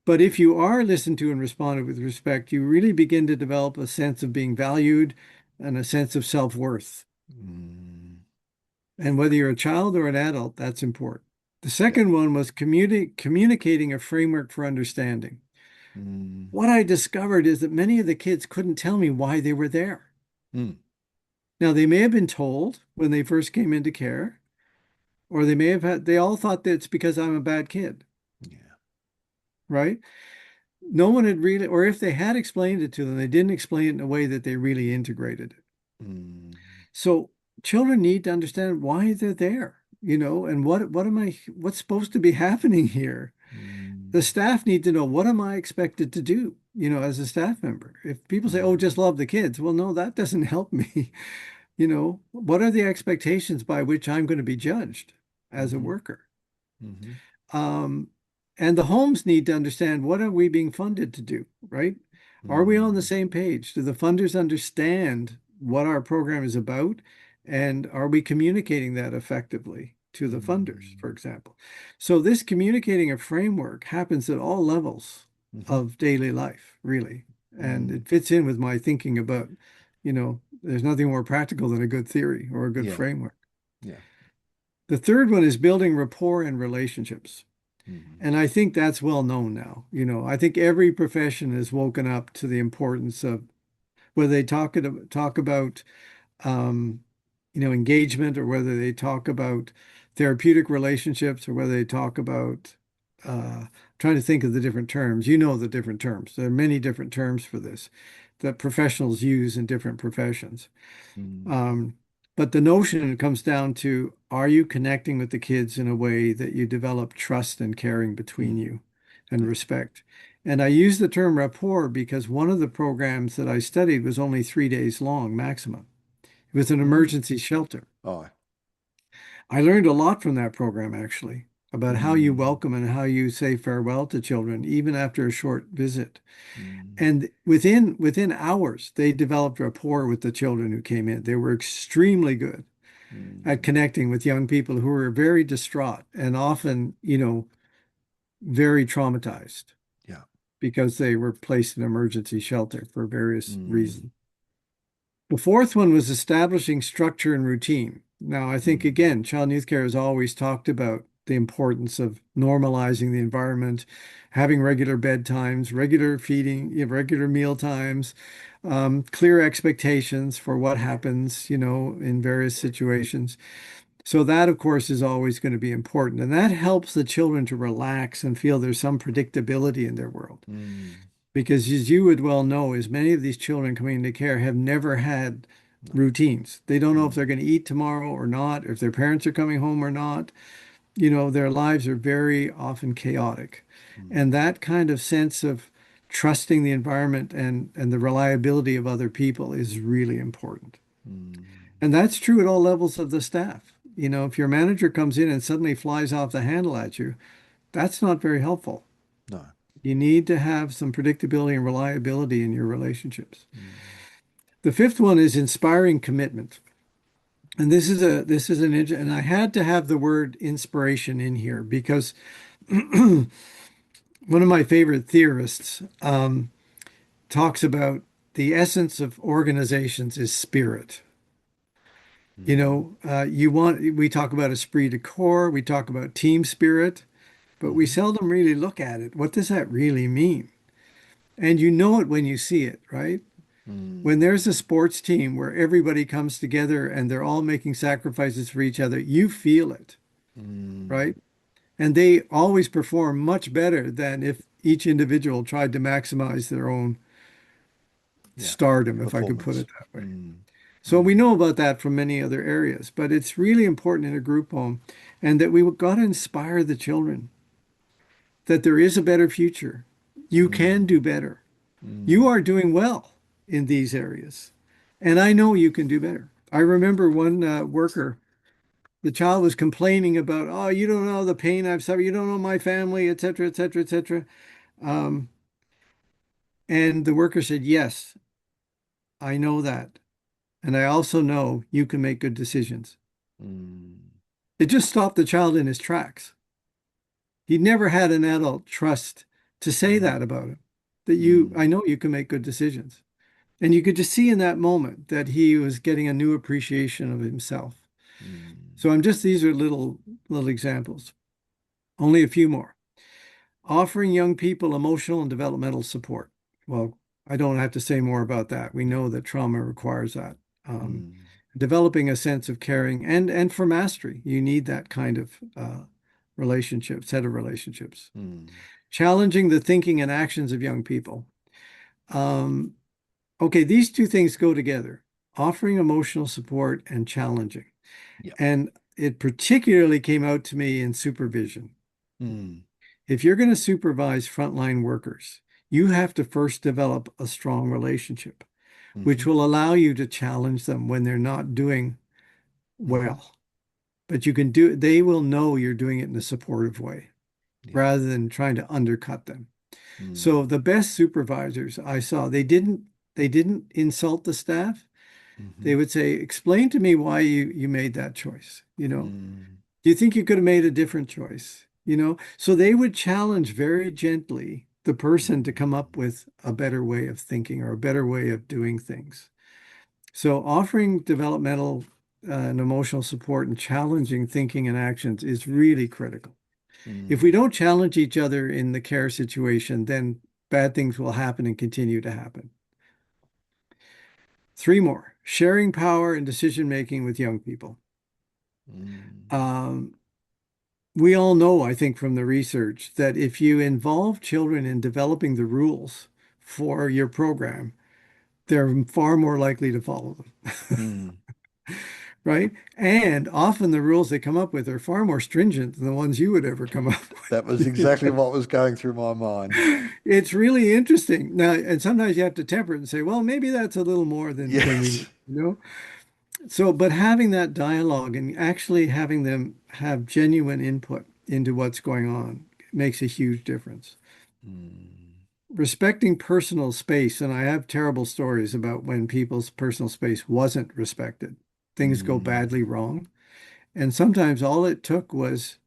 But if you are listened to and responded with respect, you really begin to develop a sense of being valued and a sense of self-worth. Mm. And whether you're a child or an adult, that's important. The Yeah. second one was communicating a framework for understanding. Mm. What I discovered is that many of the kids couldn't tell me why they were there. Mm. Now, they may have been told when they first came into care, or they all thought that it's because I'm a bad kid, Yeah. right? No one had really, or if they had explained it to them, they didn't explain it in a way that they really integrated it. Mm. So children need to understand why they're there, and what's supposed to be happening here. The Mm. staff need to know, what am I expected to do, as a staff member? If people say, oh, Mm. just love the kids, well, no, that doesn't help me. What are the expectations by which I'm going to be judged as a Mm-hmm. worker? Mm-hmm. Um, and the homes need to understand, what are we being funded to do, right? Are we on the Mm. same page? Do the funders understand what our program is about? And are we communicating that effectively to the funders, Mm. for example? So this communicating a framework happens at all levels Mm-hmm. of daily life, really. And Mm. it fits in with my thinking about, there's nothing more practical than a good theory or a good Yeah. framework. Yeah. The third one is building rapport and relationships. Mm. And I think that's well known now. I think every profession has woken up to the importance of whether they talk about engagement, or whether they talk about therapeutic relationships, or whether they talk about trying to think of the different terms. You know the different terms. There are many different terms for this that professionals use in different professions. Mm. Um, but the notion comes down to, are you connecting with the kids in a way that you develop trust and caring between Mm. you and Yeah. respect? And I use the term rapport because one of the programs that I studied was only 3 days long maximum. It was an Mm. emergency shelter. Oh. I learned a lot from that program, actually. about how you Mm. welcome and how you say farewell to children, even after a short visit. Mm. And within hours, they developed rapport with the children who came in. They were extremely good at Mm. connecting with young people who were very distraught and often, very traumatized Yeah. because they were placed in emergency shelter for various Mm. reasons. The fourth one was establishing structure and routine. Now, I think, Mm. again, child and youth care has always talked about the importance of normalizing the environment, having regular bedtimes, regular feeding, regular meal times, clear expectations for what happens, in various situations. So that, of course, is always going to be important. And that helps the children to relax and feel there's some predictability in their world. Mm. Because as you would well know, as many of these children coming into care have never had No. routines. They don't know if they're Mm. going to eat tomorrow or not, if their parents are coming home or not. Their lives are very often chaotic. Mm. And that kind of sense of trusting the environment and the reliability of other people is really important. Mm. And that's true at all levels of the staff. If your manager comes in and suddenly flies off the handle at you, that's not very helpful. No. You need to have some predictability and reliability in your relationships. Mm. The fifth one is inspiring commitment. And and I had to have the word inspiration in here because one of my favorite theorists talks about the essence of organizations is spirit. Mm. We talk about esprit de corps, we talk about team spirit, but we Mm. seldom really look at it. What does that really mean? And you know it when you see it, right? When Mm. there's a sports team where everybody comes together and they're all making sacrifices for each other, you feel it, Mm. right? And they always perform much better than if each individual tried to maximize their own Yeah. stardom, if I could put Performance. it that way. Mm. So we Mm. know about that from many other areas, but it's really important in a group home and that we got to inspire the children that there is a better future. You can Mm. do better. You Mm. are doing well in these areas. And I know you can do better. I remember one worker, the child was complaining about, oh, you don't know the pain I've suffered. You don't know my family, et cetera, et cetera, et cetera. Um, and the worker said, yes, I know that. And I also know you can make good decisions. Mm. It just stopped the child in his tracks. He'd never had an adult trust to say Mm. that about him, Mm. I know you can make good decisions. And you could just see in that moment that he was getting a new appreciation of himself. Mm. So these are little examples. Only a few more. Offering young people emotional and developmental support. Well, I don't have to say more about that. We Yeah. know that trauma requires that. Um, Mm. Developing a sense of caring and for mastery, you need that kind of set of relationships. Mm. Challenging the thinking and actions of young people. Um, okay, these two things go together, offering emotional support and challenging. Yeah. And it particularly came out to me in supervision. Mm. If you're going to supervise frontline workers, you have to first develop a strong relationship, which Mm-hmm. will allow you to challenge them when they're not doing Mm-hmm. well. But they will know you're doing it in a supportive way Yeah. rather than trying to undercut them. Mm. So the best supervisors I saw, they didn't insult the staff. Mm-hmm. They would say, explain to me why you made that choice. Mm. Do you think you could have made a different choice? So they would challenge very gently the person to come up Mm. with a better way of thinking or a better way of doing things. So offering developmental and emotional support and challenging thinking and actions is really critical. If we Mm. don't challenge each other in the care situation, then bad things will happen and continue to happen. Three more, sharing power and decision making with young people. Mm. Um, we all know, I think, from the research that if you involve children in developing the rules for your program, they're far more likely to follow them, Mm. right? And often the rules they come up with are far more stringent than the ones you would ever come up That was with. exactly what was going through my mind. It's really interesting. Now, and sometimes you have to temper it and say, well, maybe that's a little more than we Yes. need. So, but having that dialogue and actually having them have genuine input into what's going on makes a huge difference. Mm. Respecting personal space, and I have terrible stories about when people's personal space wasn't respected. Things go Mm. badly wrong. And sometimes all it took was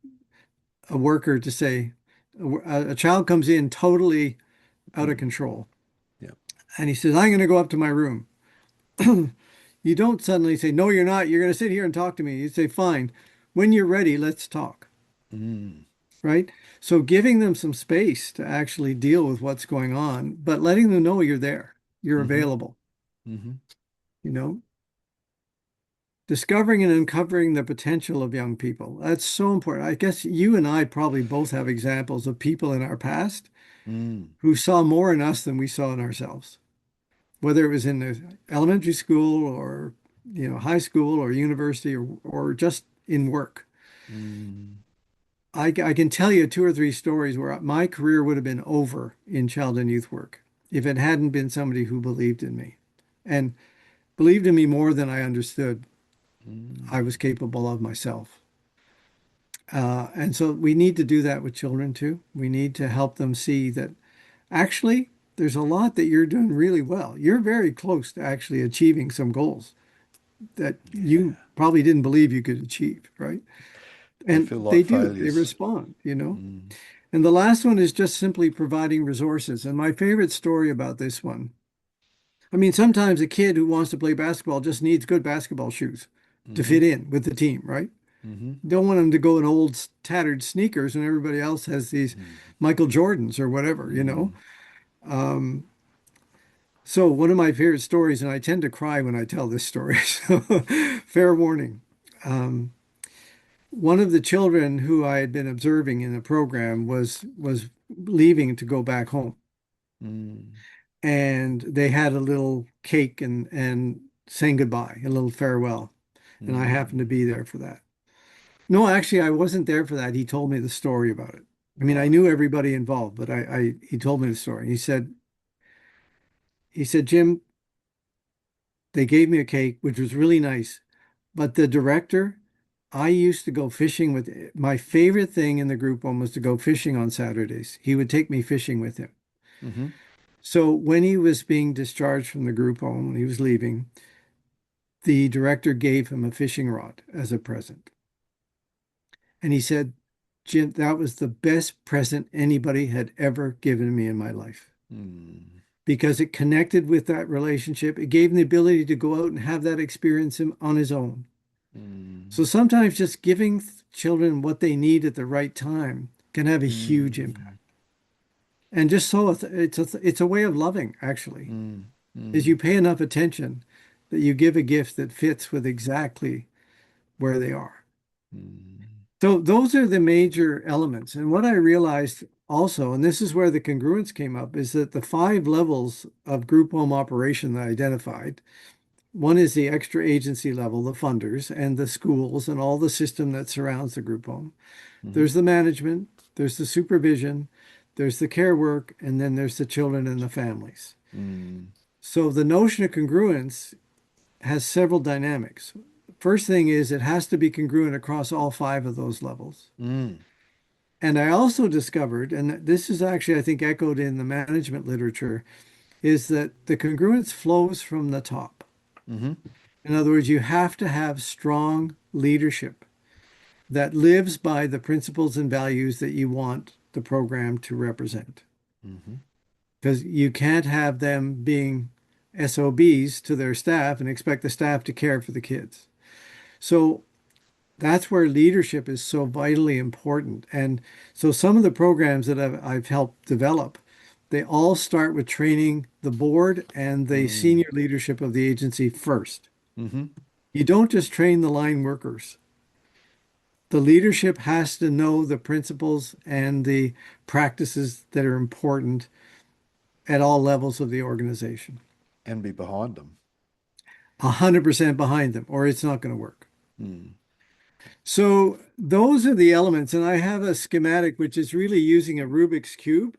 a worker to say, a child comes in totally out of Mm. control. Yeah. And he says, I'm going to go up to my room. You don't suddenly say, no, you're not. You're going to sit here and talk to me. You say, fine. When you're ready, let's talk. Mm. Right? So giving them some space to actually deal with what's going on, but letting them know you're there, you're Mm-hmm. available, Mm-hmm. you know, discovering and uncovering the potential of young people. That's so important. I guess you and I probably both have examples of people in our past Mm. who saw more in us than we saw in ourselves, whether it was in the elementary school or, high school or university or just in work. Mm. I can tell you two or three stories where my career would have been over in child and youth work if it hadn't been somebody who believed in me and believed in me more than I understood I Mm. was capable of myself. And so we need to do that with children too. We need to help them see that actually there's a lot that you're doing really well. You're very close to actually achieving some goals that you Yeah. probably didn't believe you could achieve, right? They And feel they like do, they failures. respond. Mm. And the last one is just simply providing resources. And my favorite story about this one, I mean, sometimes a kid who wants to play basketball just needs good basketball shoes to Mm-hmm. fit in with the team, right? Mm-hmm. Don't want them to go in old tattered sneakers when everybody else has these Michael Jordans or whatever. Mm. Um, so one of my favorite stories, and I tend to cry when I tell this story, so fair warning. Um, One of the children who I had been observing in the program was leaving to go back home, Mm. and they had a little cake and saying goodbye, a little farewell, and I happened to Mm. be there for that. No, actually, I wasn't there for that. He told me the story about it. I mean, I Right. knew everybody involved, but he told me the story. He said, Jim, they gave me a cake, which was really nice, but the director, I used to go fishing with my favorite thing in the group home was to go fishing on Saturdays. He would take me fishing with him. Mm-hmm. So when he was being discharged from the group home, when he was leaving, the director gave him a fishing rod as a present. And he said, Jim, that was the best present anybody had ever given me in my life Mm. because it connected with that relationship. It gave him the ability to go out and have that experience on his own. So Mm. sometimes just giving children what they need at the right time can have a huge Mm. impact. And just so it's a way of loving, actually, Mm. is Mm. you pay enough attention that you give a gift that fits with exactly where they are. Mm. So those are the major elements. And what I realized also, and this is where the congruence came up, is that the 5 levels of group home operation that I identified, one is the extra agency level, the funders and the schools and all the system that surrounds the group home. Mm-hmm. There's the management, there's the supervision, there's the care work, and then there's the children and the families. Mm. So the notion of congruence has several dynamics. First thing is it has to be congruent across all 5 of those levels. Mm. And I also discovered, and this is actually, I think, echoed in the management literature, is that the congruence flows from the top. Mm-hmm. In other words, you have to have strong leadership that lives by the principles and values that you want the program to represent. Mm-hmm. Because you can't have them being SOBs to their staff and expect the staff to care for the kids. So that's where leadership is so vitally important. And so some of the programs that I've helped develop, they all start with training the board and the Mm. senior leadership of the agency first. Mm-hmm. You don't just train the line workers. The leadership has to know the principles and the practices that are important at all levels of the organization. And be behind them. 100% behind them, or it's not going to work. Mm. So those are the elements. And I have a schematic which is really using a Rubik's Cube.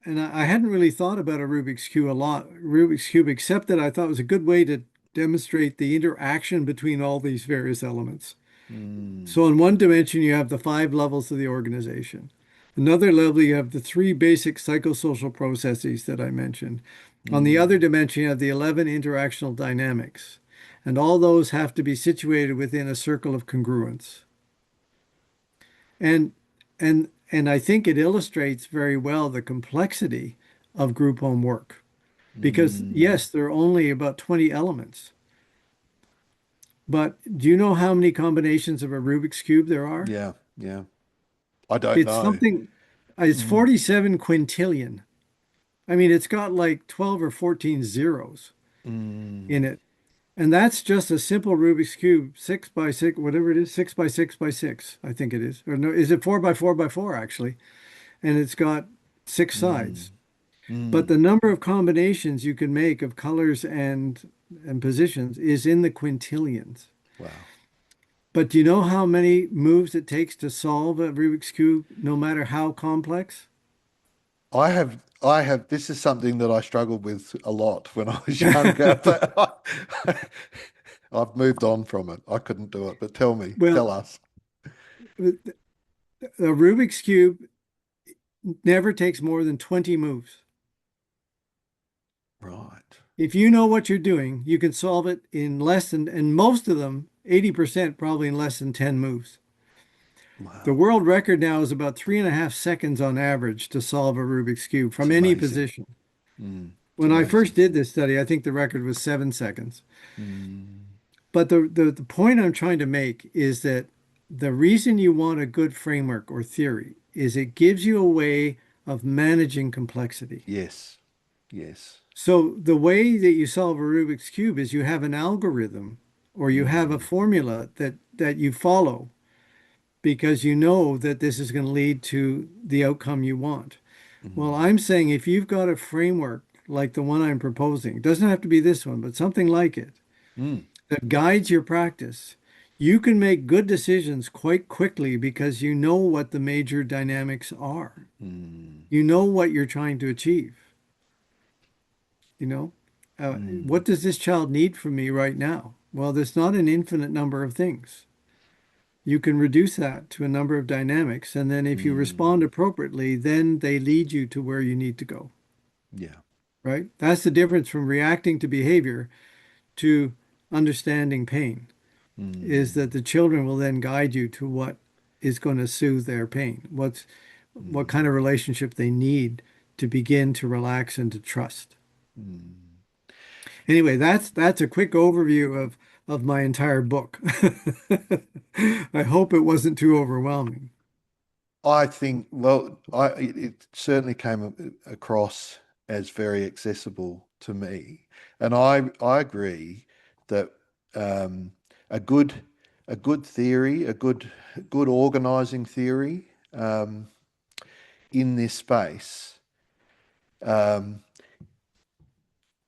And I hadn't really thought about a Rubik's Cube, except that I thought it was a good way to demonstrate the interaction between all these various elements. Mm. So in one dimension, you have the 5 levels of the organization. Another level, you have the 3 basic psychosocial processes that I mentioned. On the other Mm. dimension, you have the 11 interactional dynamics. And all those have to be situated within a circle of congruence. And and I think it illustrates very well the complexity of group homework. Because Mm. yes, there are only about 20 elements. But do you know how many combinations of a Rubik's Cube there are? Yeah, yeah. I don't It's know. something, it's Mm. 47 quintillion. I mean, it's got like 12 or 14 zeros Mm. in it. And that's just a simple Rubik's Cube, 6 by 6, whatever it is, 6 by 6 by 6, I think it is. Or no, is it 4 by 4 by 4 actually? And it's got 6 sides. Mm. But Mm. the number of combinations you can make of colors and positions is in the quintillions. Wow. But do you know how many moves it takes to solve a Rubik's Cube, no matter how complex? This is something that I struggled with a lot when I was younger, but I've moved on from it. I couldn't do it, but tell Well, us. a Rubik's Cube never takes more than 20 moves. Right. If you know what you're doing, you can solve it in less than, and most of them, 80% probably in less than 10 moves. The Wow. world record now is about 3.5 seconds on average to solve a Rubik's Cube It's from any amazing. position. It's When I first amazing. did this study, I think the record was 7 seconds. Mm. But the point I'm trying to make is that the reason you want a good framework or theory is it gives you a way of managing complexity. Yes. Yes. So the way that you solve a Rubik's Cube is you have an algorithm or you have a Mm. formula that you follow because you know that this is going to lead to the outcome you want. Well, Mm. I'm saying if you've got a framework like the one I'm proposing, it doesn't have to be this one, but something like it Mm. that guides your practice, you can make good decisions quite quickly because you know what the major dynamics are. Mm. You know what you're trying to achieve. You know, Mm. what does this child need from me right now? Well, there's not an infinite number of things. You can reduce that to a number of dynamics, and then if you respond Mm. appropriately, then they lead you to where you need to go, Yeah. right? That's the difference from reacting to behavior to understanding pain, is that Mm. the children will then guide you to what is going to soothe their pain, what Mm. kind of relationship they need to begin to relax and to trust. Mm. Anyway, that's a quick overview of my entire book. I hope it wasn't too overwhelming. I think, well, it certainly came across as very accessible to me, and I agree that um, a good a good theory, a good organizing theory in this space. Um,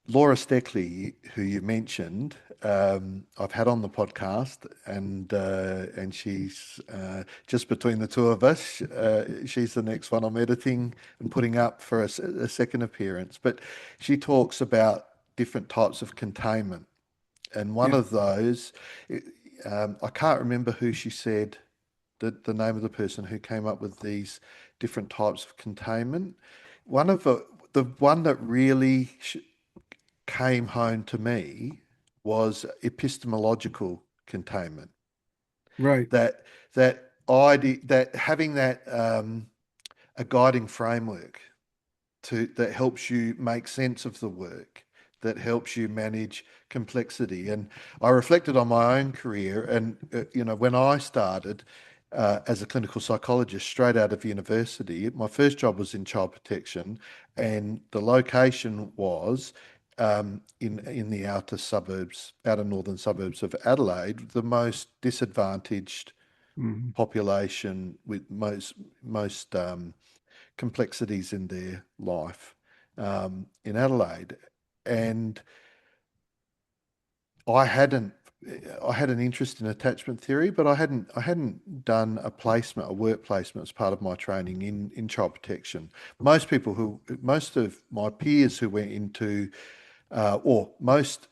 Laura Steckley, who you mentioned, I've had on the podcast, and she's just between the two of us. She's the next one I'm editing and putting up for a second appearance. But she talks about different types of containment, and one Yeah, of those, I can't remember who she said the name of the person who came up with these different types of containment. The one that really came home to me was epistemological containment. right. That that idea that having that a guiding framework that helps you make sense of the work, that helps you manage complexity. And I reflected on my own career, and when I started as a clinical psychologist straight out of university, my first job was in child protection, and the location was in the outer northern suburbs of Adelaide, the most disadvantaged Mhm. population with most complexities in their life in Adelaide, and I hadn't. I had an interest in attachment theory, but I hadn't done a work placement as part of my training in child protection. Most of my peers who went into, or most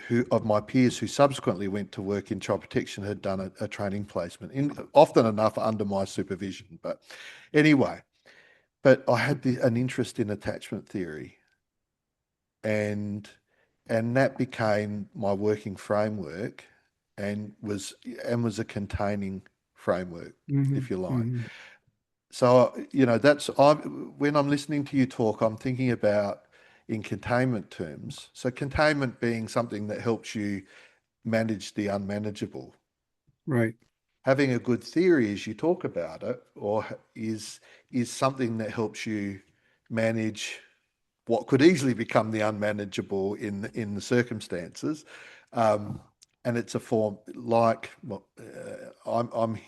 who of my peers who subsequently went to work in child protection had done a training placement, often enough under my supervision. But anyway, but I had an interest in attachment theory, and that became my working framework, and was a containing framework, Hmm. if you like. Hmm. So, that's when I'm listening to you talk, I'm thinking about in containment terms. So containment being something that helps you manage the unmanageable. Right. Having a good theory as you talk about it, or is something that helps you manage what could easily become the unmanageable in the circumstances. Um, and it's a form like, well, I'm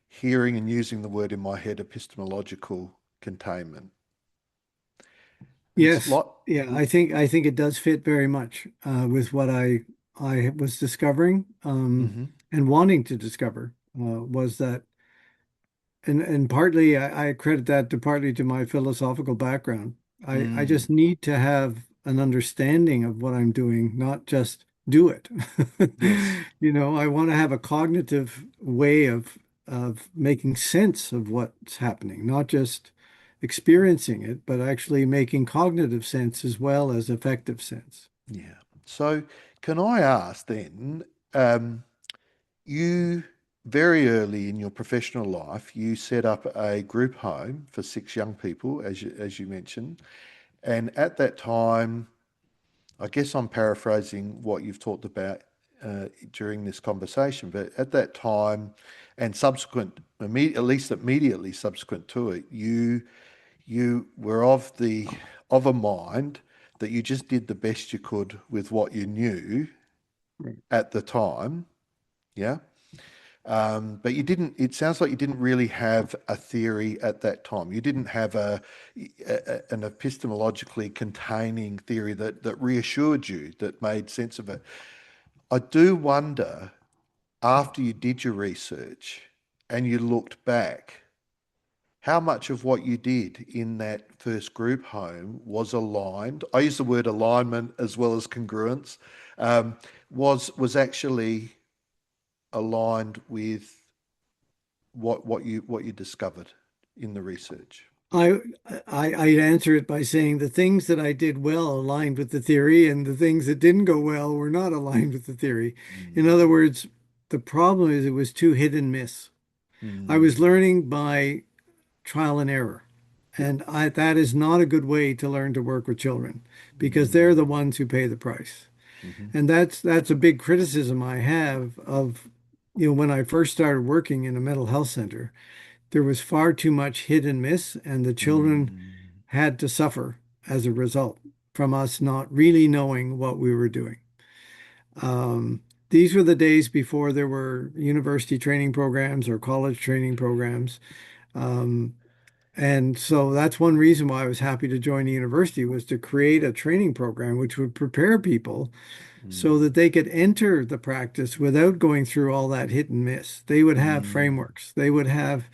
hearing and using the word in my head, epistemological containment. It's Yes. like, Yeah. I think it does fit very much with what I was discovering mhm, and wanting to discover was that, and partly I credit that to partly to my philosophical background. I mm, just need to have an understanding of what I'm doing, not just do it. yes, I want to have a cognitive way of making sense of what's happening, not just experiencing it, but actually making cognitive sense as well as effective sense. yeah. So can I ask then, um, you very early in your professional life, you set up a group home for 6 young people, as you mentioned. And at that time, I guess I'm paraphrasing what you've talked about during this conversation, but at that time and at least immediately subsequent to it, you were of a mind that you just did the best you could with what you knew Right. at the time, yeah. But you didn't. It sounds like you didn't really have a theory at that time. You didn't have an epistemologically containing theory that reassured you, that made sense of it. I do wonder, after you did your research and you looked back, how much of what you did in that first group home was aligned. I use the word alignment as well as congruence. Um, was actually aligned with what you discovered in the research. I, I'd answer it by saying the things that I did well aligned with the theory, and the things that didn't go well were not aligned with the theory. In other Mm, words, the problem is it was too hit and miss. I was mm, learning by trial and error, yeah. and that is not a good way to learn to work with children because they're Mm, the ones who pay the price. mhm, And that's a big criticism I have of, when I first started working in a mental health center, there was far too much hit and miss, and the children mm, had to suffer as a result from us not really knowing what we were doing. These were the days before there were university training programs or college training programs. Um, and so that's one reason why I was happy to join the university was to create a training program which would prepare people so mm, that they could enter the practice without going through all that hit and miss. They would have mm, frameworks. They would have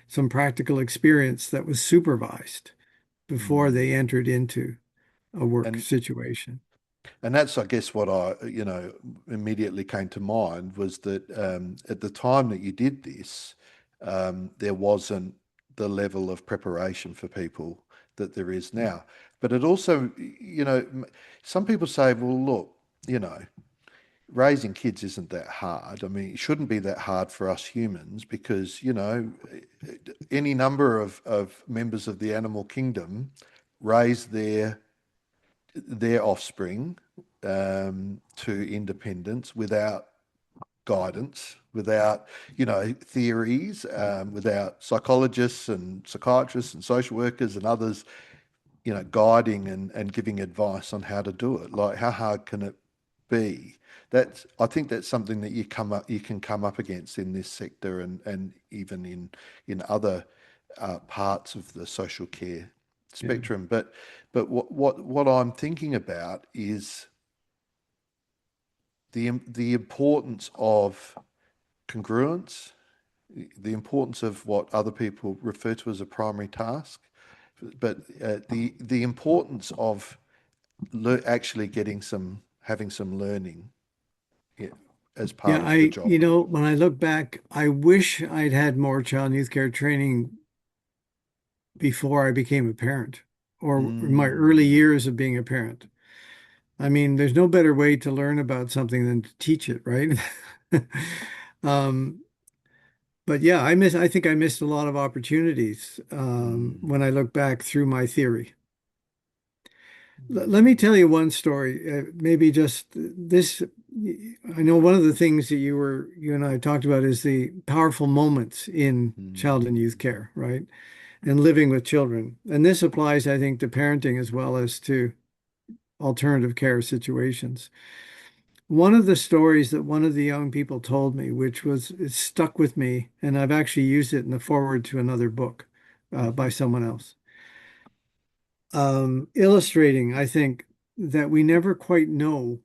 some practical experience that was supervised before mm. they entered into a work And situation. that's, I guess, what I, immediately came to mind was that at the time that you did this, there wasn't the level of preparation for people that there is now. But it also, some people say, well, look, you know, raising kids isn't that hard. I mean, it shouldn't be that hard for us humans because, any number of members of the animal kingdom raise their offspring to independence without guidance, without, theories, without psychologists and psychiatrists and social workers and others, guiding and giving advice on how to do it. Like, how hard can it be? I think that's something that you can come up against in this sector and even in other parts of the social care Yeah. spectrum. But what I'm thinking about is the importance of congruence, the importance of what other people refer to as a primary task, but the importance of actually having some learning. yeah, as Yeah, part of the job. when I look back, I wish I'd had more child and youth care training before I became a parent or in my early Mm, years of being a parent. I mean, there's no better way to learn about something than to teach it, right? Um, but yeah, I think I missed a lot of opportunities mm, when I look back through my theory. Let me mm, tell you one story. Maybe just this. I know one of the things that you and I talked about is the powerful moments in child and youth mm, care, right? And living with children. And this applies, I think, to parenting as well as to alternative care situations. One of the stories that one of the young people told me, which was it stuck with me, and I've actually used it in the forward to another book by mhm, someone else, illustrating, I think, that we never quite know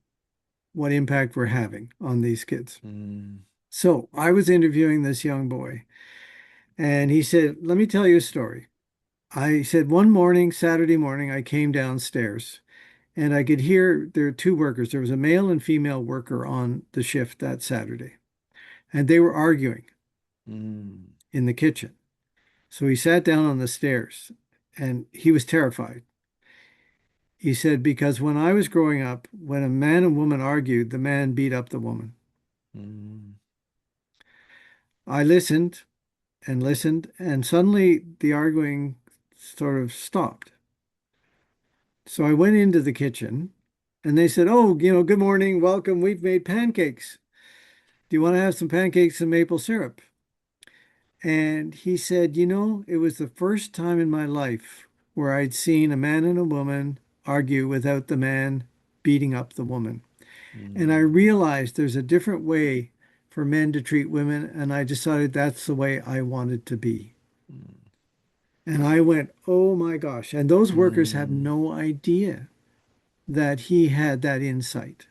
what impact we're having on these kids. mm, So I was interviewing this young boy, and he said, "Let me tell you a story." I said, "One morning, Saturday morning, I came downstairs and I could hear there were two workers. There was a male and female worker on the shift that Saturday, and they were arguing mm, in the kitchen." So he sat down on the stairs and he was terrified. He said, "Because when I was growing up, when a man and woman argued, the man beat up the woman." mm, I listened and listened, and suddenly the arguing sort of stopped. So I went into the kitchen and they said, "Oh, good morning, welcome. We've made pancakes. Do you want to have some pancakes and maple syrup?" And he said, "It was the first time in my life where I'd seen a man and a woman argue without the man beating up the woman. And I mm, realized there's a different way for men to treat women, and I decided that's the way I wanted to be." mm, And I went, "Oh my gosh." And those workers have mm, no idea that he had that insight.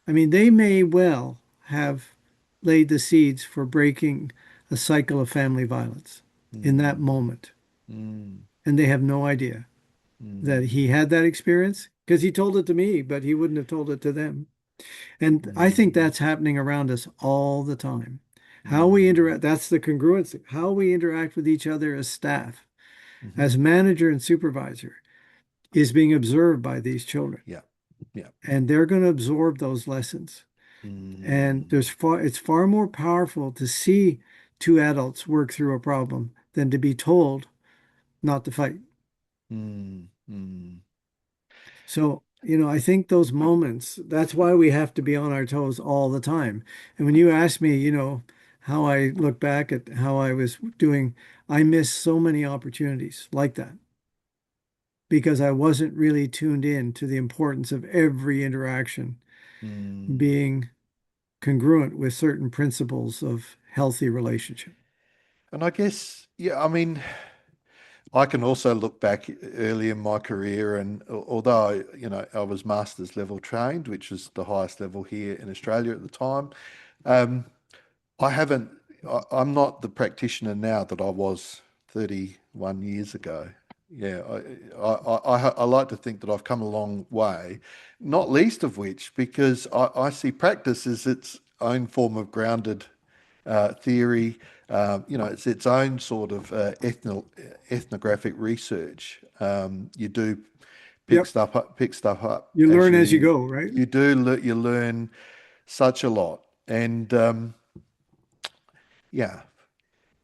I mean, they may well have laid the seeds for breaking a cycle of family violence in that mm, moment. mm, And they have no idea that mm, he had that experience because he told it to me, but he wouldn't have told it to them. And I think mm, that's happening around us all the time. How we mm, interact, that's the congruence, how we interact with each other as staff, mhm. as manager and supervisor is being observed by these children. Yeah, yeah. And they're going to absorb those lessons. And Mm, it's far more powerful to see two adults work through a problem than to be told not to fight. mm, mm, So, I think those moments, that's why we have to be on our toes all the time. And when you ask me, how I look back at how I was doing, I miss so many opportunities like that because I wasn't really tuned in to the importance of every interaction mm. being congruent with certain principles of healthy relationship. And I guess, yeah, I mean, I can also look back early in my career, and although, I was master's level trained, which is the highest level here in Australia at the time, um, I haven't, I'm not the practitioner now that I was 31 years ago. Yeah, I like to think that I've come a long way, not least of which because I see practice as its own form of grounded theory. It's its own sort of ethnographic research. You do Yep. pick stuff up You as learn as you go, right? you learn such a lot, and yeah,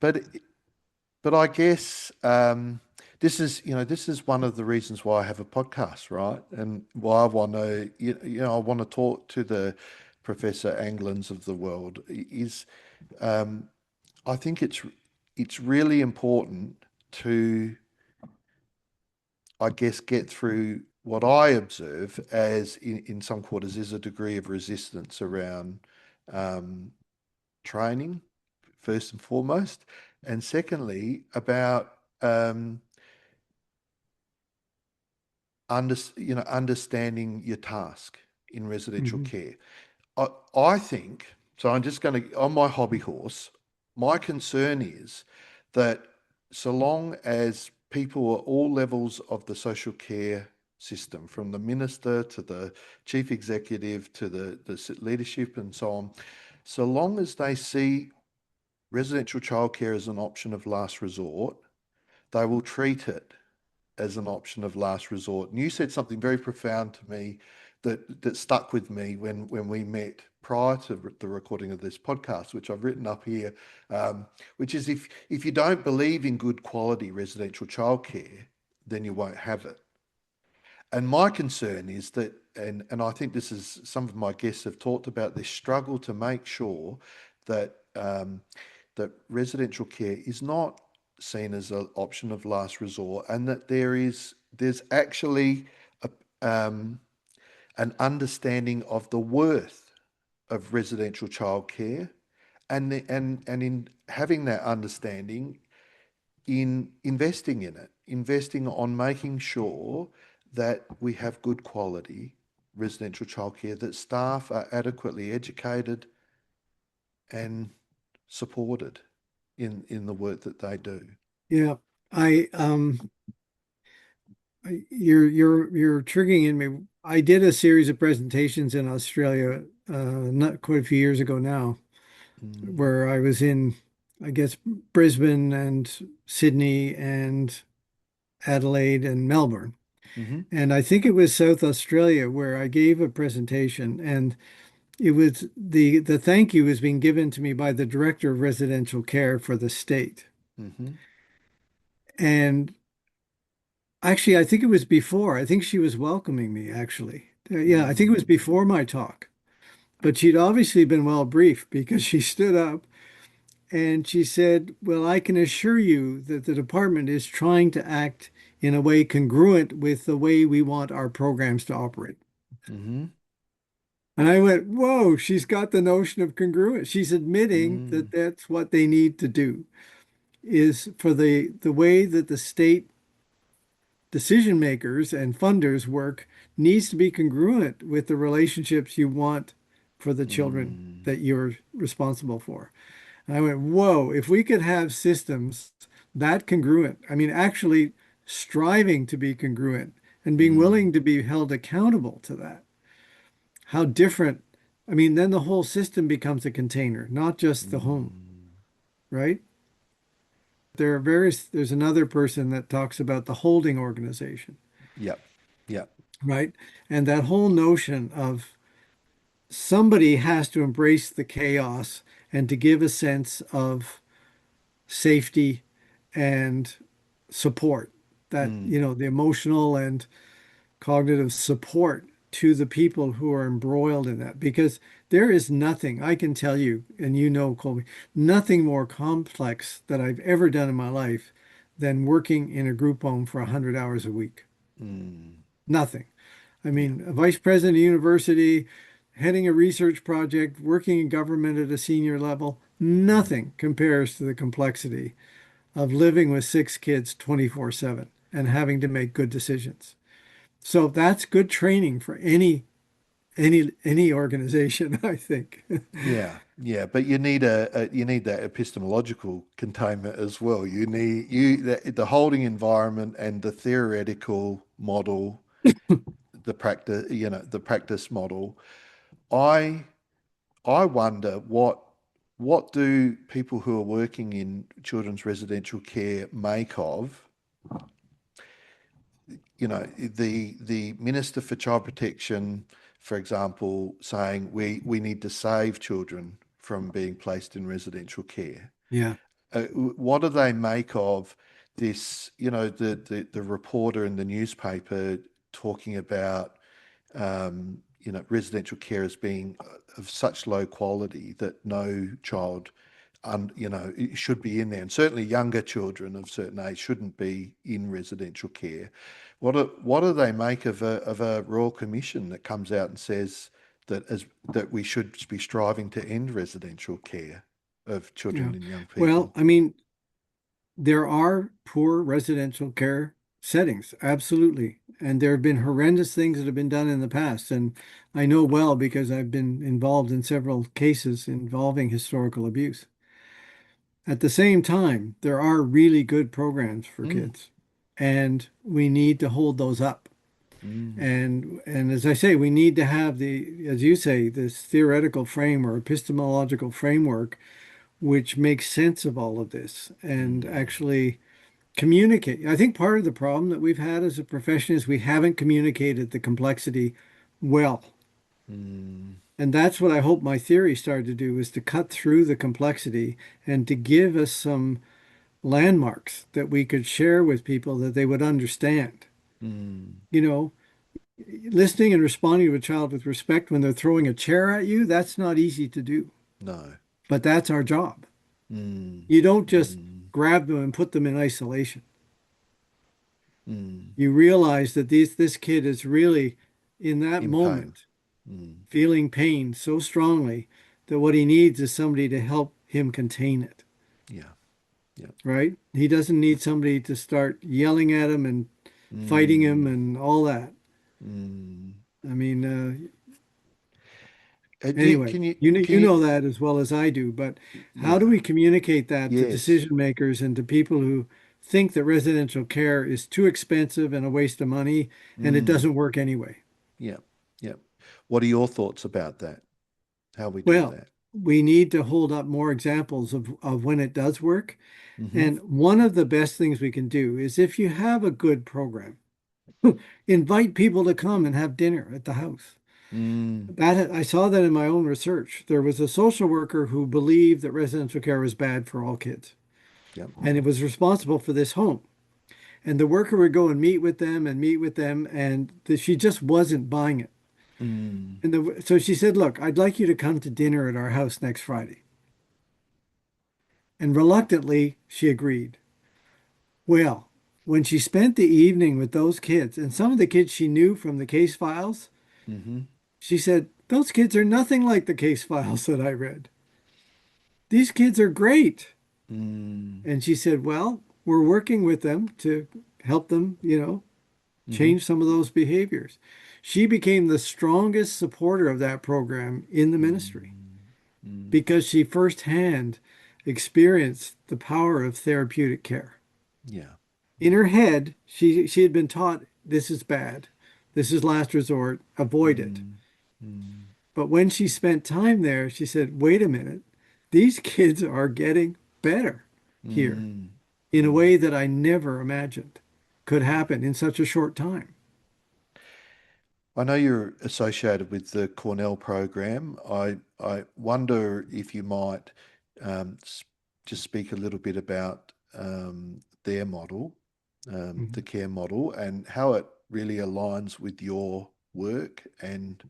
but I guess this is one of the reasons why I have a podcast, right? And why I want to I want to talk to the Professor Anglins of the world is um, I think it's really important to, I guess, get through what I observe as in some quarters is a degree of resistance around um, training, first and foremost, and secondly about understanding your task in residential Hmm. care. I, I think, so I'm just going to, on my hobby horse, my concern is that so long as people at all levels of the social care system, from the minister to the chief executive to the leadership and so on, so long as they see residential childcare as an option of last resort, they will treat it as an option of last resort. And you said something very profound to me that stuck with me when we met prior to the recording of this podcast, which I've written up here, which is if you don't believe in good quality residential childcare, then you won't have it. And my concern is that, and I think this is some of my guests have talked about this struggle to make sure that that residential care is not seen as an option of last resort, and that there's actually an understanding of the worth of residential childcare, and in having that understanding, in investing in it, investing on making sure that we have good quality residential childcare, that staff are adequately educated and supported in the work that they do. Yeah. I you're triggering in me. I did a series of presentations in Australia, not quite a few years ago now, Mm. where I was in, I guess, Brisbane and Sydney and Adelaide and Melbourne. Mm-hmm. And I think it was South Australia where I gave a presentation, and it was the thank you was being given to me by the director of residential care for the state. Mm-hmm. And actually, I think it was before. I think she was welcoming me, actually. Yeah, I think it was Mm. before my talk. But she'd obviously been well briefed because she stood up and she said, "Well, I can assure you that the department is trying to act in a way congruent with the way we want our programs to operate." Mm-hmm. And I went, "Whoa, she's got the notion of congruence." She's admitting that Mm. that's what they need to do, is for the way that the state decision makers and funders work needs to be congruent with the relationships you want for the children Mm. that you're responsible for. And I went, whoa, if we could have systems that congruent, I mean, actually striving to be congruent and being Mm. willing to be held accountable to that, how different. I mean, then the whole system becomes a container, not just the home, Mm. right? There's another person that talks about the holding organization, Yep. Yep. right? And that whole notion of somebody has to embrace the chaos and to give a sense of safety and support, that, Mm. you know, the emotional and cognitive support to the people who are embroiled in that. Because there is nothing, I can tell you, and you know, Colby, nothing more complex that I've ever done in my life than working in a group home for 100 hours a week. Mm. Nothing. I Yeah. mean, a vice president of university, heading a research project, working in government at a senior level, Mm. nothing compares to the complexity of living with six kids 24/7 and having to make good decisions. So that's good training for any organization, I think. Yeah, yeah, but you need you need that epistemological containment as well. You need the holding environment and the theoretical model, the practice, the practice model. I I wonder what do people who are working in children's residential care make of, the Minister for Child Protection, for example, saying we need to save children from being placed in residential care. Yeah, What do they make of this? The reporter in the newspaper talking about residential care as being of such low quality that no child, it should be in there, and certainly younger children of certain age shouldn't be in residential care. What do they make of a Royal Commission that comes out and says that we should be striving to end residential care of yeah. children and young Well, people? I mean, there are poor residential care settings, absolutely. And there have been horrendous things that have been done in the past. And I know well because I've been involved in several cases involving historical abuse. At the same time, there are really good programs for Mm. kids, and we need to hold those up. Mm, And as I say, we need to have the, as you say, this theoretical frame or epistemological framework which makes sense of all of this and mm, actually communicate. I think part of the problem that we've had as a profession is we haven't communicated the complexity well. mm, And that's what I hope my theory started to do, is to cut through the complexity and to give us some landmarks that we could share with people that they would understand. mm. You know, listening and responding to a child with respect when they're throwing a chair at you, that's not easy to do, No. but that's our job. Mm, You don't just mm, grab them and put them in isolation. mm. You realize that this kid is really in that In pain. moment Mm. feeling pain so strongly that what he needs is somebody to help him contain it, Yeah. Yeah. right? He doesn't need somebody to start yelling at him and fighting him Mm, and all that. mm. I mean, Do, anyway, can you can you you? know that as well as I do, but how do Yeah. we communicate that to Yes. decision makers and to people who think that residential care is too expensive and a waste of money and it Mm. doesn't work anyway? Yeah. Yeah. What are your thoughts about that? How we do Well, that? we need to hold up more examples of when it does work. Mm-hmm. And one of the best things we can do is if you have a good program, invite people to come and have dinner at the house. Mm. That I saw that in my own research. There was a social worker who believed that residential care was bad for all kids, Yep. and it was responsible for this home. And the worker would go and meet with them, and she just wasn't buying it. Mm. So she said, "Look, I'd like you to come to dinner at our house next Friday." And reluctantly, she agreed. Well, when she spent the evening with those kids, and some of the kids she knew from the case files, Mm-hmm. she said, "Those kids are nothing like the case files that I read. These kids are great." Mm. And she said, "Well, we're working with them to help them, Mm-hmm. change some of those behaviors." She became the strongest supporter of that program in the ministry Mm. Mm. because she firsthand experienced the power of therapeutic care. Yeah. In Yeah. her head, she had been taught this is bad, this is last resort, avoid it. Mm. Mm. But when she spent time there, she said, wait a minute, these kids are getting better here Mm. in a Mm. way that I never imagined could happen in such a short time. I know you're associated with the Cornell program. I wonder if you might just speak a little bit about their model, the Mhm. care model, and how it really aligns with your work and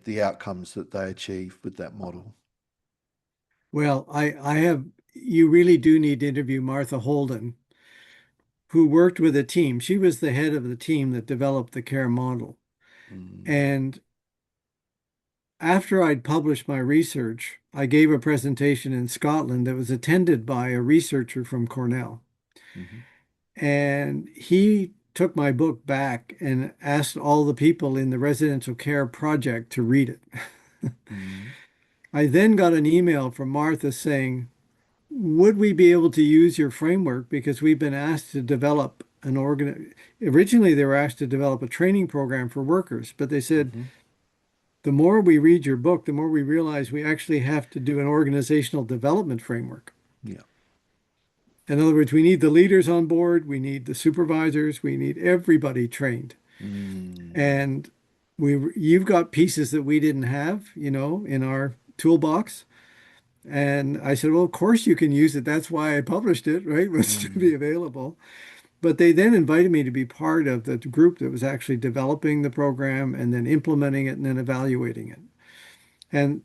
the outcomes that they achieve with that model. Well, you really do need to interview Martha Holden, who worked with a team. She was the head of the team that developed the care model. Mm, And after I'd published my research, I gave a presentation in Scotland that was attended by a researcher from Cornell. mhm, And he took my book back and asked all the people in the residential care project to read it. mm, I then got an email from Martha saying, would we be able to use your framework? Because we've been asked to develop an organ. Originally, they were asked to develop a training program for workers, but they said, mhm. the more we read your book, the more we realize we actually have to do an organizational development framework. Yeah. In other words, we need the leaders on board, we need the supervisors, we need everybody trained. Mm, And you've got pieces that we didn't have, in our toolbox. And I said, well, of course you can use it. That's why I published it, right? Was to mm, be available. But they then invited me to be part of the group that was actually developing the program and then implementing it and then evaluating it. And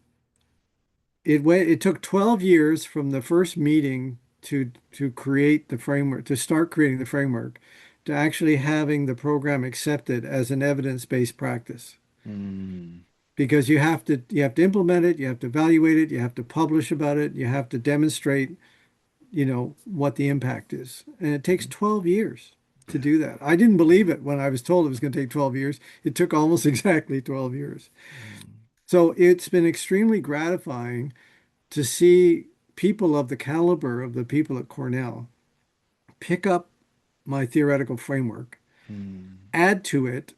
it took 12 years from the first meeting to create the framework, to start creating the framework, to actually having the program accepted as an evidence-based practice. mm, Because you have to implement it, you have to evaluate it, you have to publish about it, you have to demonstrate, what the impact is. And it takes mhm. 12 years to Yeah. do that. I didn't believe it when I was told it was going to take 12 years. It took almost exactly 12 years. Mm, So it's been extremely gratifying to see people of the caliber of the people at Cornell pick up my theoretical framework, mm, add to it,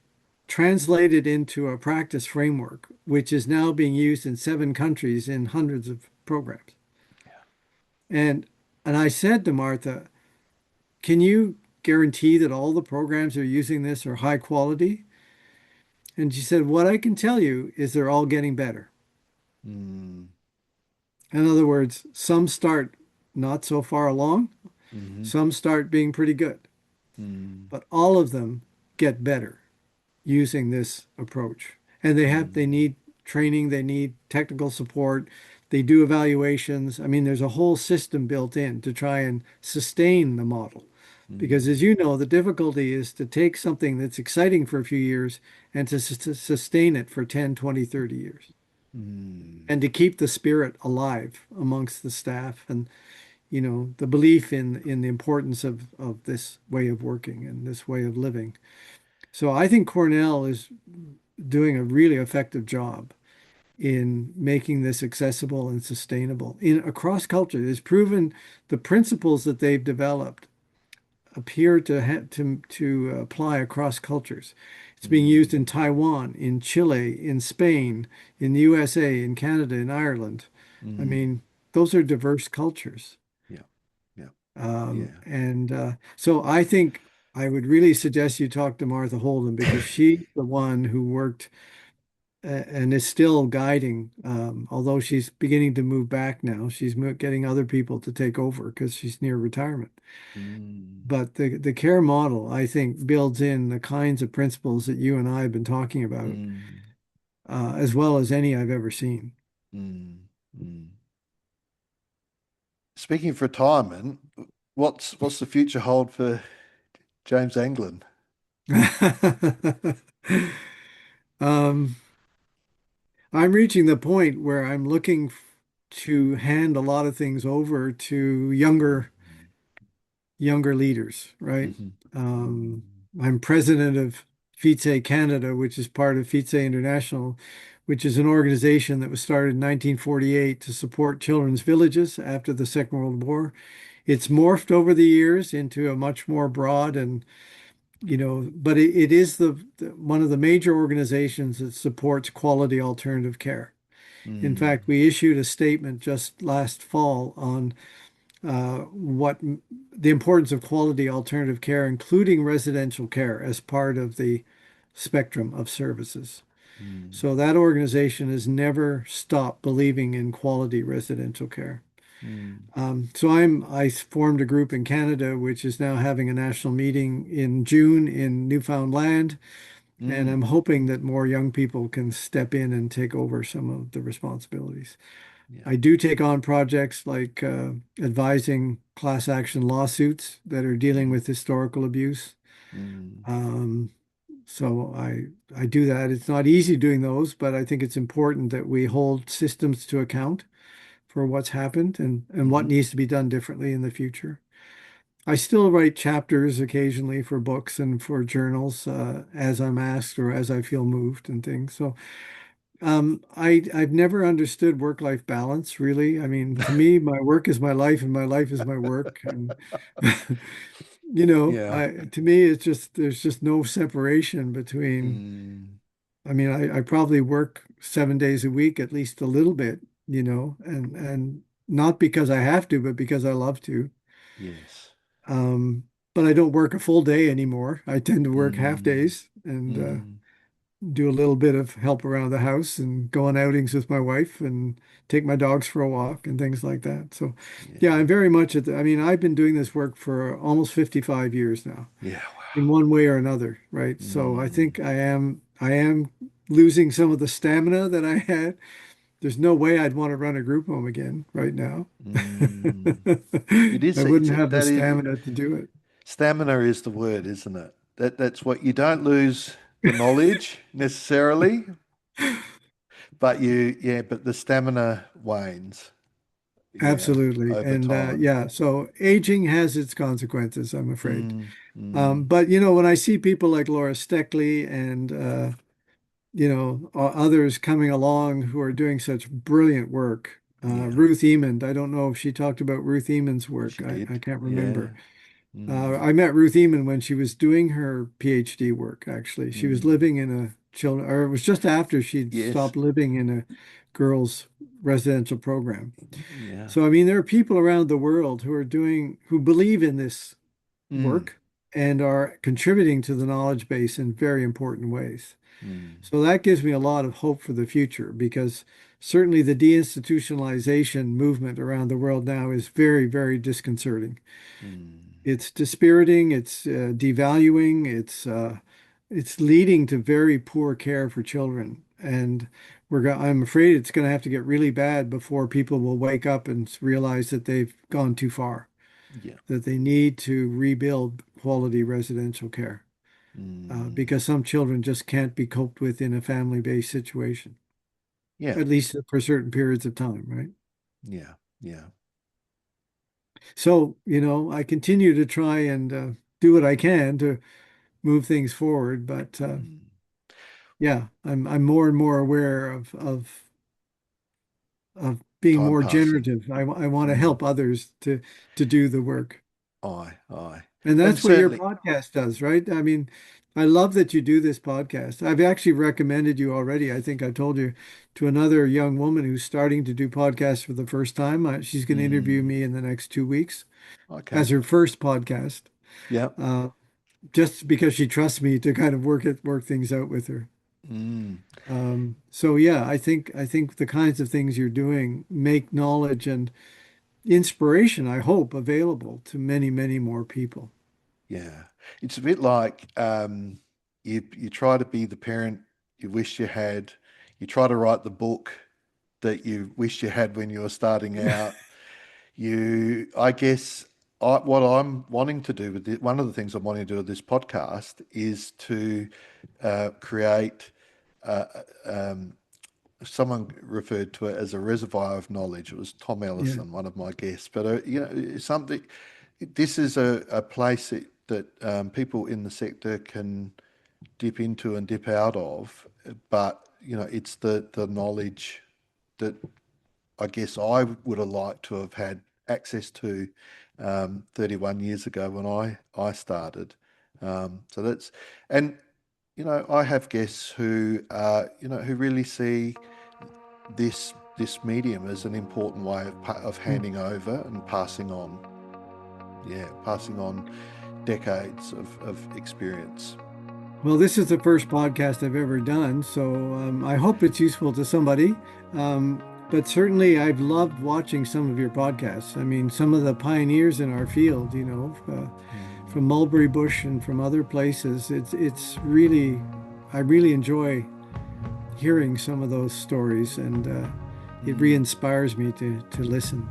translated into a practice framework, which is now being used in 7 countries in hundreds of programs. And and I said to Martha, can you guarantee that all the programs that are using this are high quality? And she said, what I can tell you is they're all getting better. Mm. In other words, some start not so far along, Mm-hmm. some start being pretty good, Mm. but all of them get better using this approach. And they Mm. need training, they need technical support, they do evaluations. I mean, there's a whole system built in to try and sustain the model. Because Mm. as you know, the difficulty is to take something that's exciting for a few years and to sustain it for 10, 20, 30 years. Mm. And to keep the spirit alive amongst the staff and, the belief in the importance of this way of working and this way of living. So I think Cornell is doing a really effective job in making this accessible and sustainable in across culture. It's proven the principles that they've developed appear to apply across cultures. It's being used Mm. in Taiwan, in Chile, in Spain, in the USA, in Canada, in Ireland. I Mm. mean, those are diverse cultures. Yeah. Yeah. Yeah. And so I think I would really suggest you talk to Martha Holden because she's the one who worked and is still guiding. Although she's beginning to move back now, she's getting other people to take over because she's near retirement. Mm. But the care model, I think, builds in the kinds of principles that you and I have been talking about, Mm. as well as any I've ever seen. Mm. Mm. Speaking of retirement, what's the future hold for James Anglin? Um, I'm reaching the point where I'm looking to hand a lot of things over to younger leaders, right? Mm-hmm. Um, Mm. I'm president of FITSE Canada, which is part of FITSE International, which is an organization that was started in 1948 to support children's villages after the Second World War. It's morphed over the years into a much more broad and, but it is one of the major organizations that supports quality alternative care. In Mm. fact, we issued a statement just last fall on what the importance of quality alternative care, including residential care, as part of the spectrum of services. Mm. So that organization has never stopped believing in quality residential care. Mm. I formed a group in Canada, which is now having a national meeting in June in Newfoundland, and Mm. I'm hoping that more young people can step in and take over some of the responsibilities. Yeah. I do take on projects like advising class action lawsuits that are dealing Mm. with historical abuse. Mm. Um, so I do that. It's not easy doing those, but I think it's important that we hold systems to account for what's happened and what Mm-hmm. needs to be done differently in the future. I still write chapters occasionally for books and for journals as I'm asked or as I feel moved and things. So I've never understood work-life balance, really. I mean, to me, my work is my life and my life is my work. And Yeah. to me, it's just there's just no separation between. Mm. I mean, I probably work 7 days a week, at least a little bit, and not because I have to, but because I love to. Yes. Um, but I don't work a full day anymore. I tend to work half Mm. days and Mm. do a little bit of help around the house and go on outings with my wife and take my dogs for a walk and things like that. So, yeah, Yeah. I'm very much I mean, I've been doing this work for almost 55 years now, Yeah. in Wow. one way or another, right? So I Mm. think I am losing some of the stamina that I had. There's no way I'd want to run a group home again right now. Mm. It I is. wouldn't have the That is stamina to do it. stamina is the word, isn't it? That's what you don't lose the knowledge necessarily, but but the stamina wanes. Yeah, Absolutely. over And time. yeah, so aging has its consequences, I'm afraid. Mm. Mm. But when I see people like Laura Steckley and others coming along who are doing such brilliant work, Yeah, Ruth Emond, I don't know if she talked about Ruth Emond's work. she I did. can't Yeah. remember. I met Ruth Eman when she was doing her PhD work, actually. She was living in a children, or it was just after she'd Yes. stopped living in a girls' residential program. Yeah. So, I mean, there are people around the world who believe in this Mm. work and are contributing to the knowledge base in very important ways. Mm. So that gives me a lot of hope for the future because certainly the deinstitutionalization movement around the world now is very, very disconcerting. Mm. It's dispiriting, it's devaluing, it's leading to very poor care for children. And I'm afraid it's going to have to get really bad before people will wake up and realize that they've gone too far, Yeah. that they need to rebuild quality residential care Mm. because some children just can't be coped with in a family-based situation, Yeah. at least for certain periods of time, right? Yeah. Yeah. So, I continue to try and do what I can to move things forward, but Mm. yeah, I'm more and more aware of being Time more passing. generative. I want to Mm. help others to do the work. Aye. Aye. And And that's what your certainly. podcast does, right? I mean, I love that you do this podcast. I've actually recommended you already. I think I told you to another young woman who's starting to do podcasts for the first time. She's going to interview Mm. me in the next 2 weeks as Okay. her first podcast, Yeah. uh, just because she trusts me to kind of work things out with her. Mm. So yeah, I think the kinds of things you're doing make knowledge and inspiration, I hope, available to many, many more people. Yeah. It's a bit like you try to be the parent you wish you had. You try to write the book that you wish you had when you were starting out. I guess, what I'm wanting to do with one of the things I'm wanting to do with this podcast is to create. Uh, um, Someone referred to it as a reservoir of knowledge. It was Tom Yeah. Ellison, one of my guests. But something. This is a place that people in the sector can dip into and dip out of. But it's the knowledge that I guess I would have liked to have had access to 31 years ago when I started. So that's, and I have guests who really see this medium as an important way of handing over and passing on. Yeah, passing on decades of experience. Well, this is the first podcast I've ever done, so I hope it's useful to somebody. But certainly, I've loved watching some of your podcasts. I mean, some of the pioneers in our field, Mm. from Mulberry Bush and from other places. It's really, I really enjoy hearing some of those stories, and it Mm. re-inspires me to listen.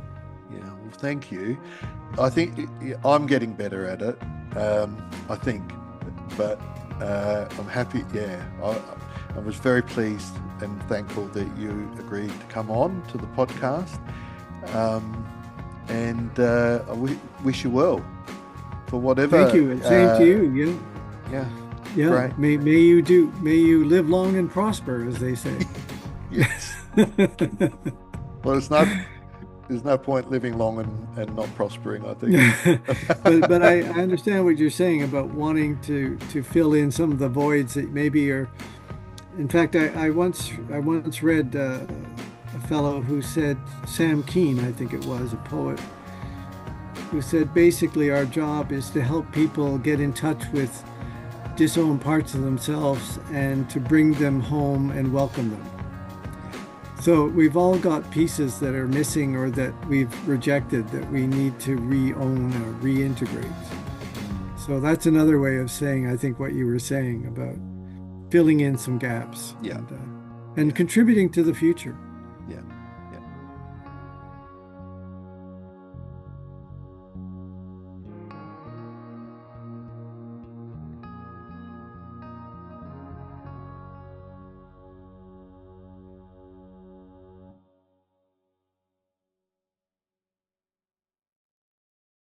Yeah, well, thank you. I think I'm getting better at it. I think, but I'm happy. Yeah, I was very pleased and thankful that you agreed to come on to the podcast. And wish you well for Thank whatever. you, and same to you. Yeah, Yeah. great. May you live long and prosper, as they say. Yes. Well, there's no point living long and not prospering, I think. But I understand what you're saying about wanting to fill in some of the voids that maybe are. In fact, I once read a fellow who said, Sam Keene, I think it was, a poet, who said basically our job is to help people get in touch with disowned parts of themselves and to bring them home and welcome them. So we've all got pieces that are missing or that we've rejected that we need to re-own or reintegrate. So that's another way of saying, I think, what you were saying about filling in some gaps Yeah. and contributing to the future. Yeah.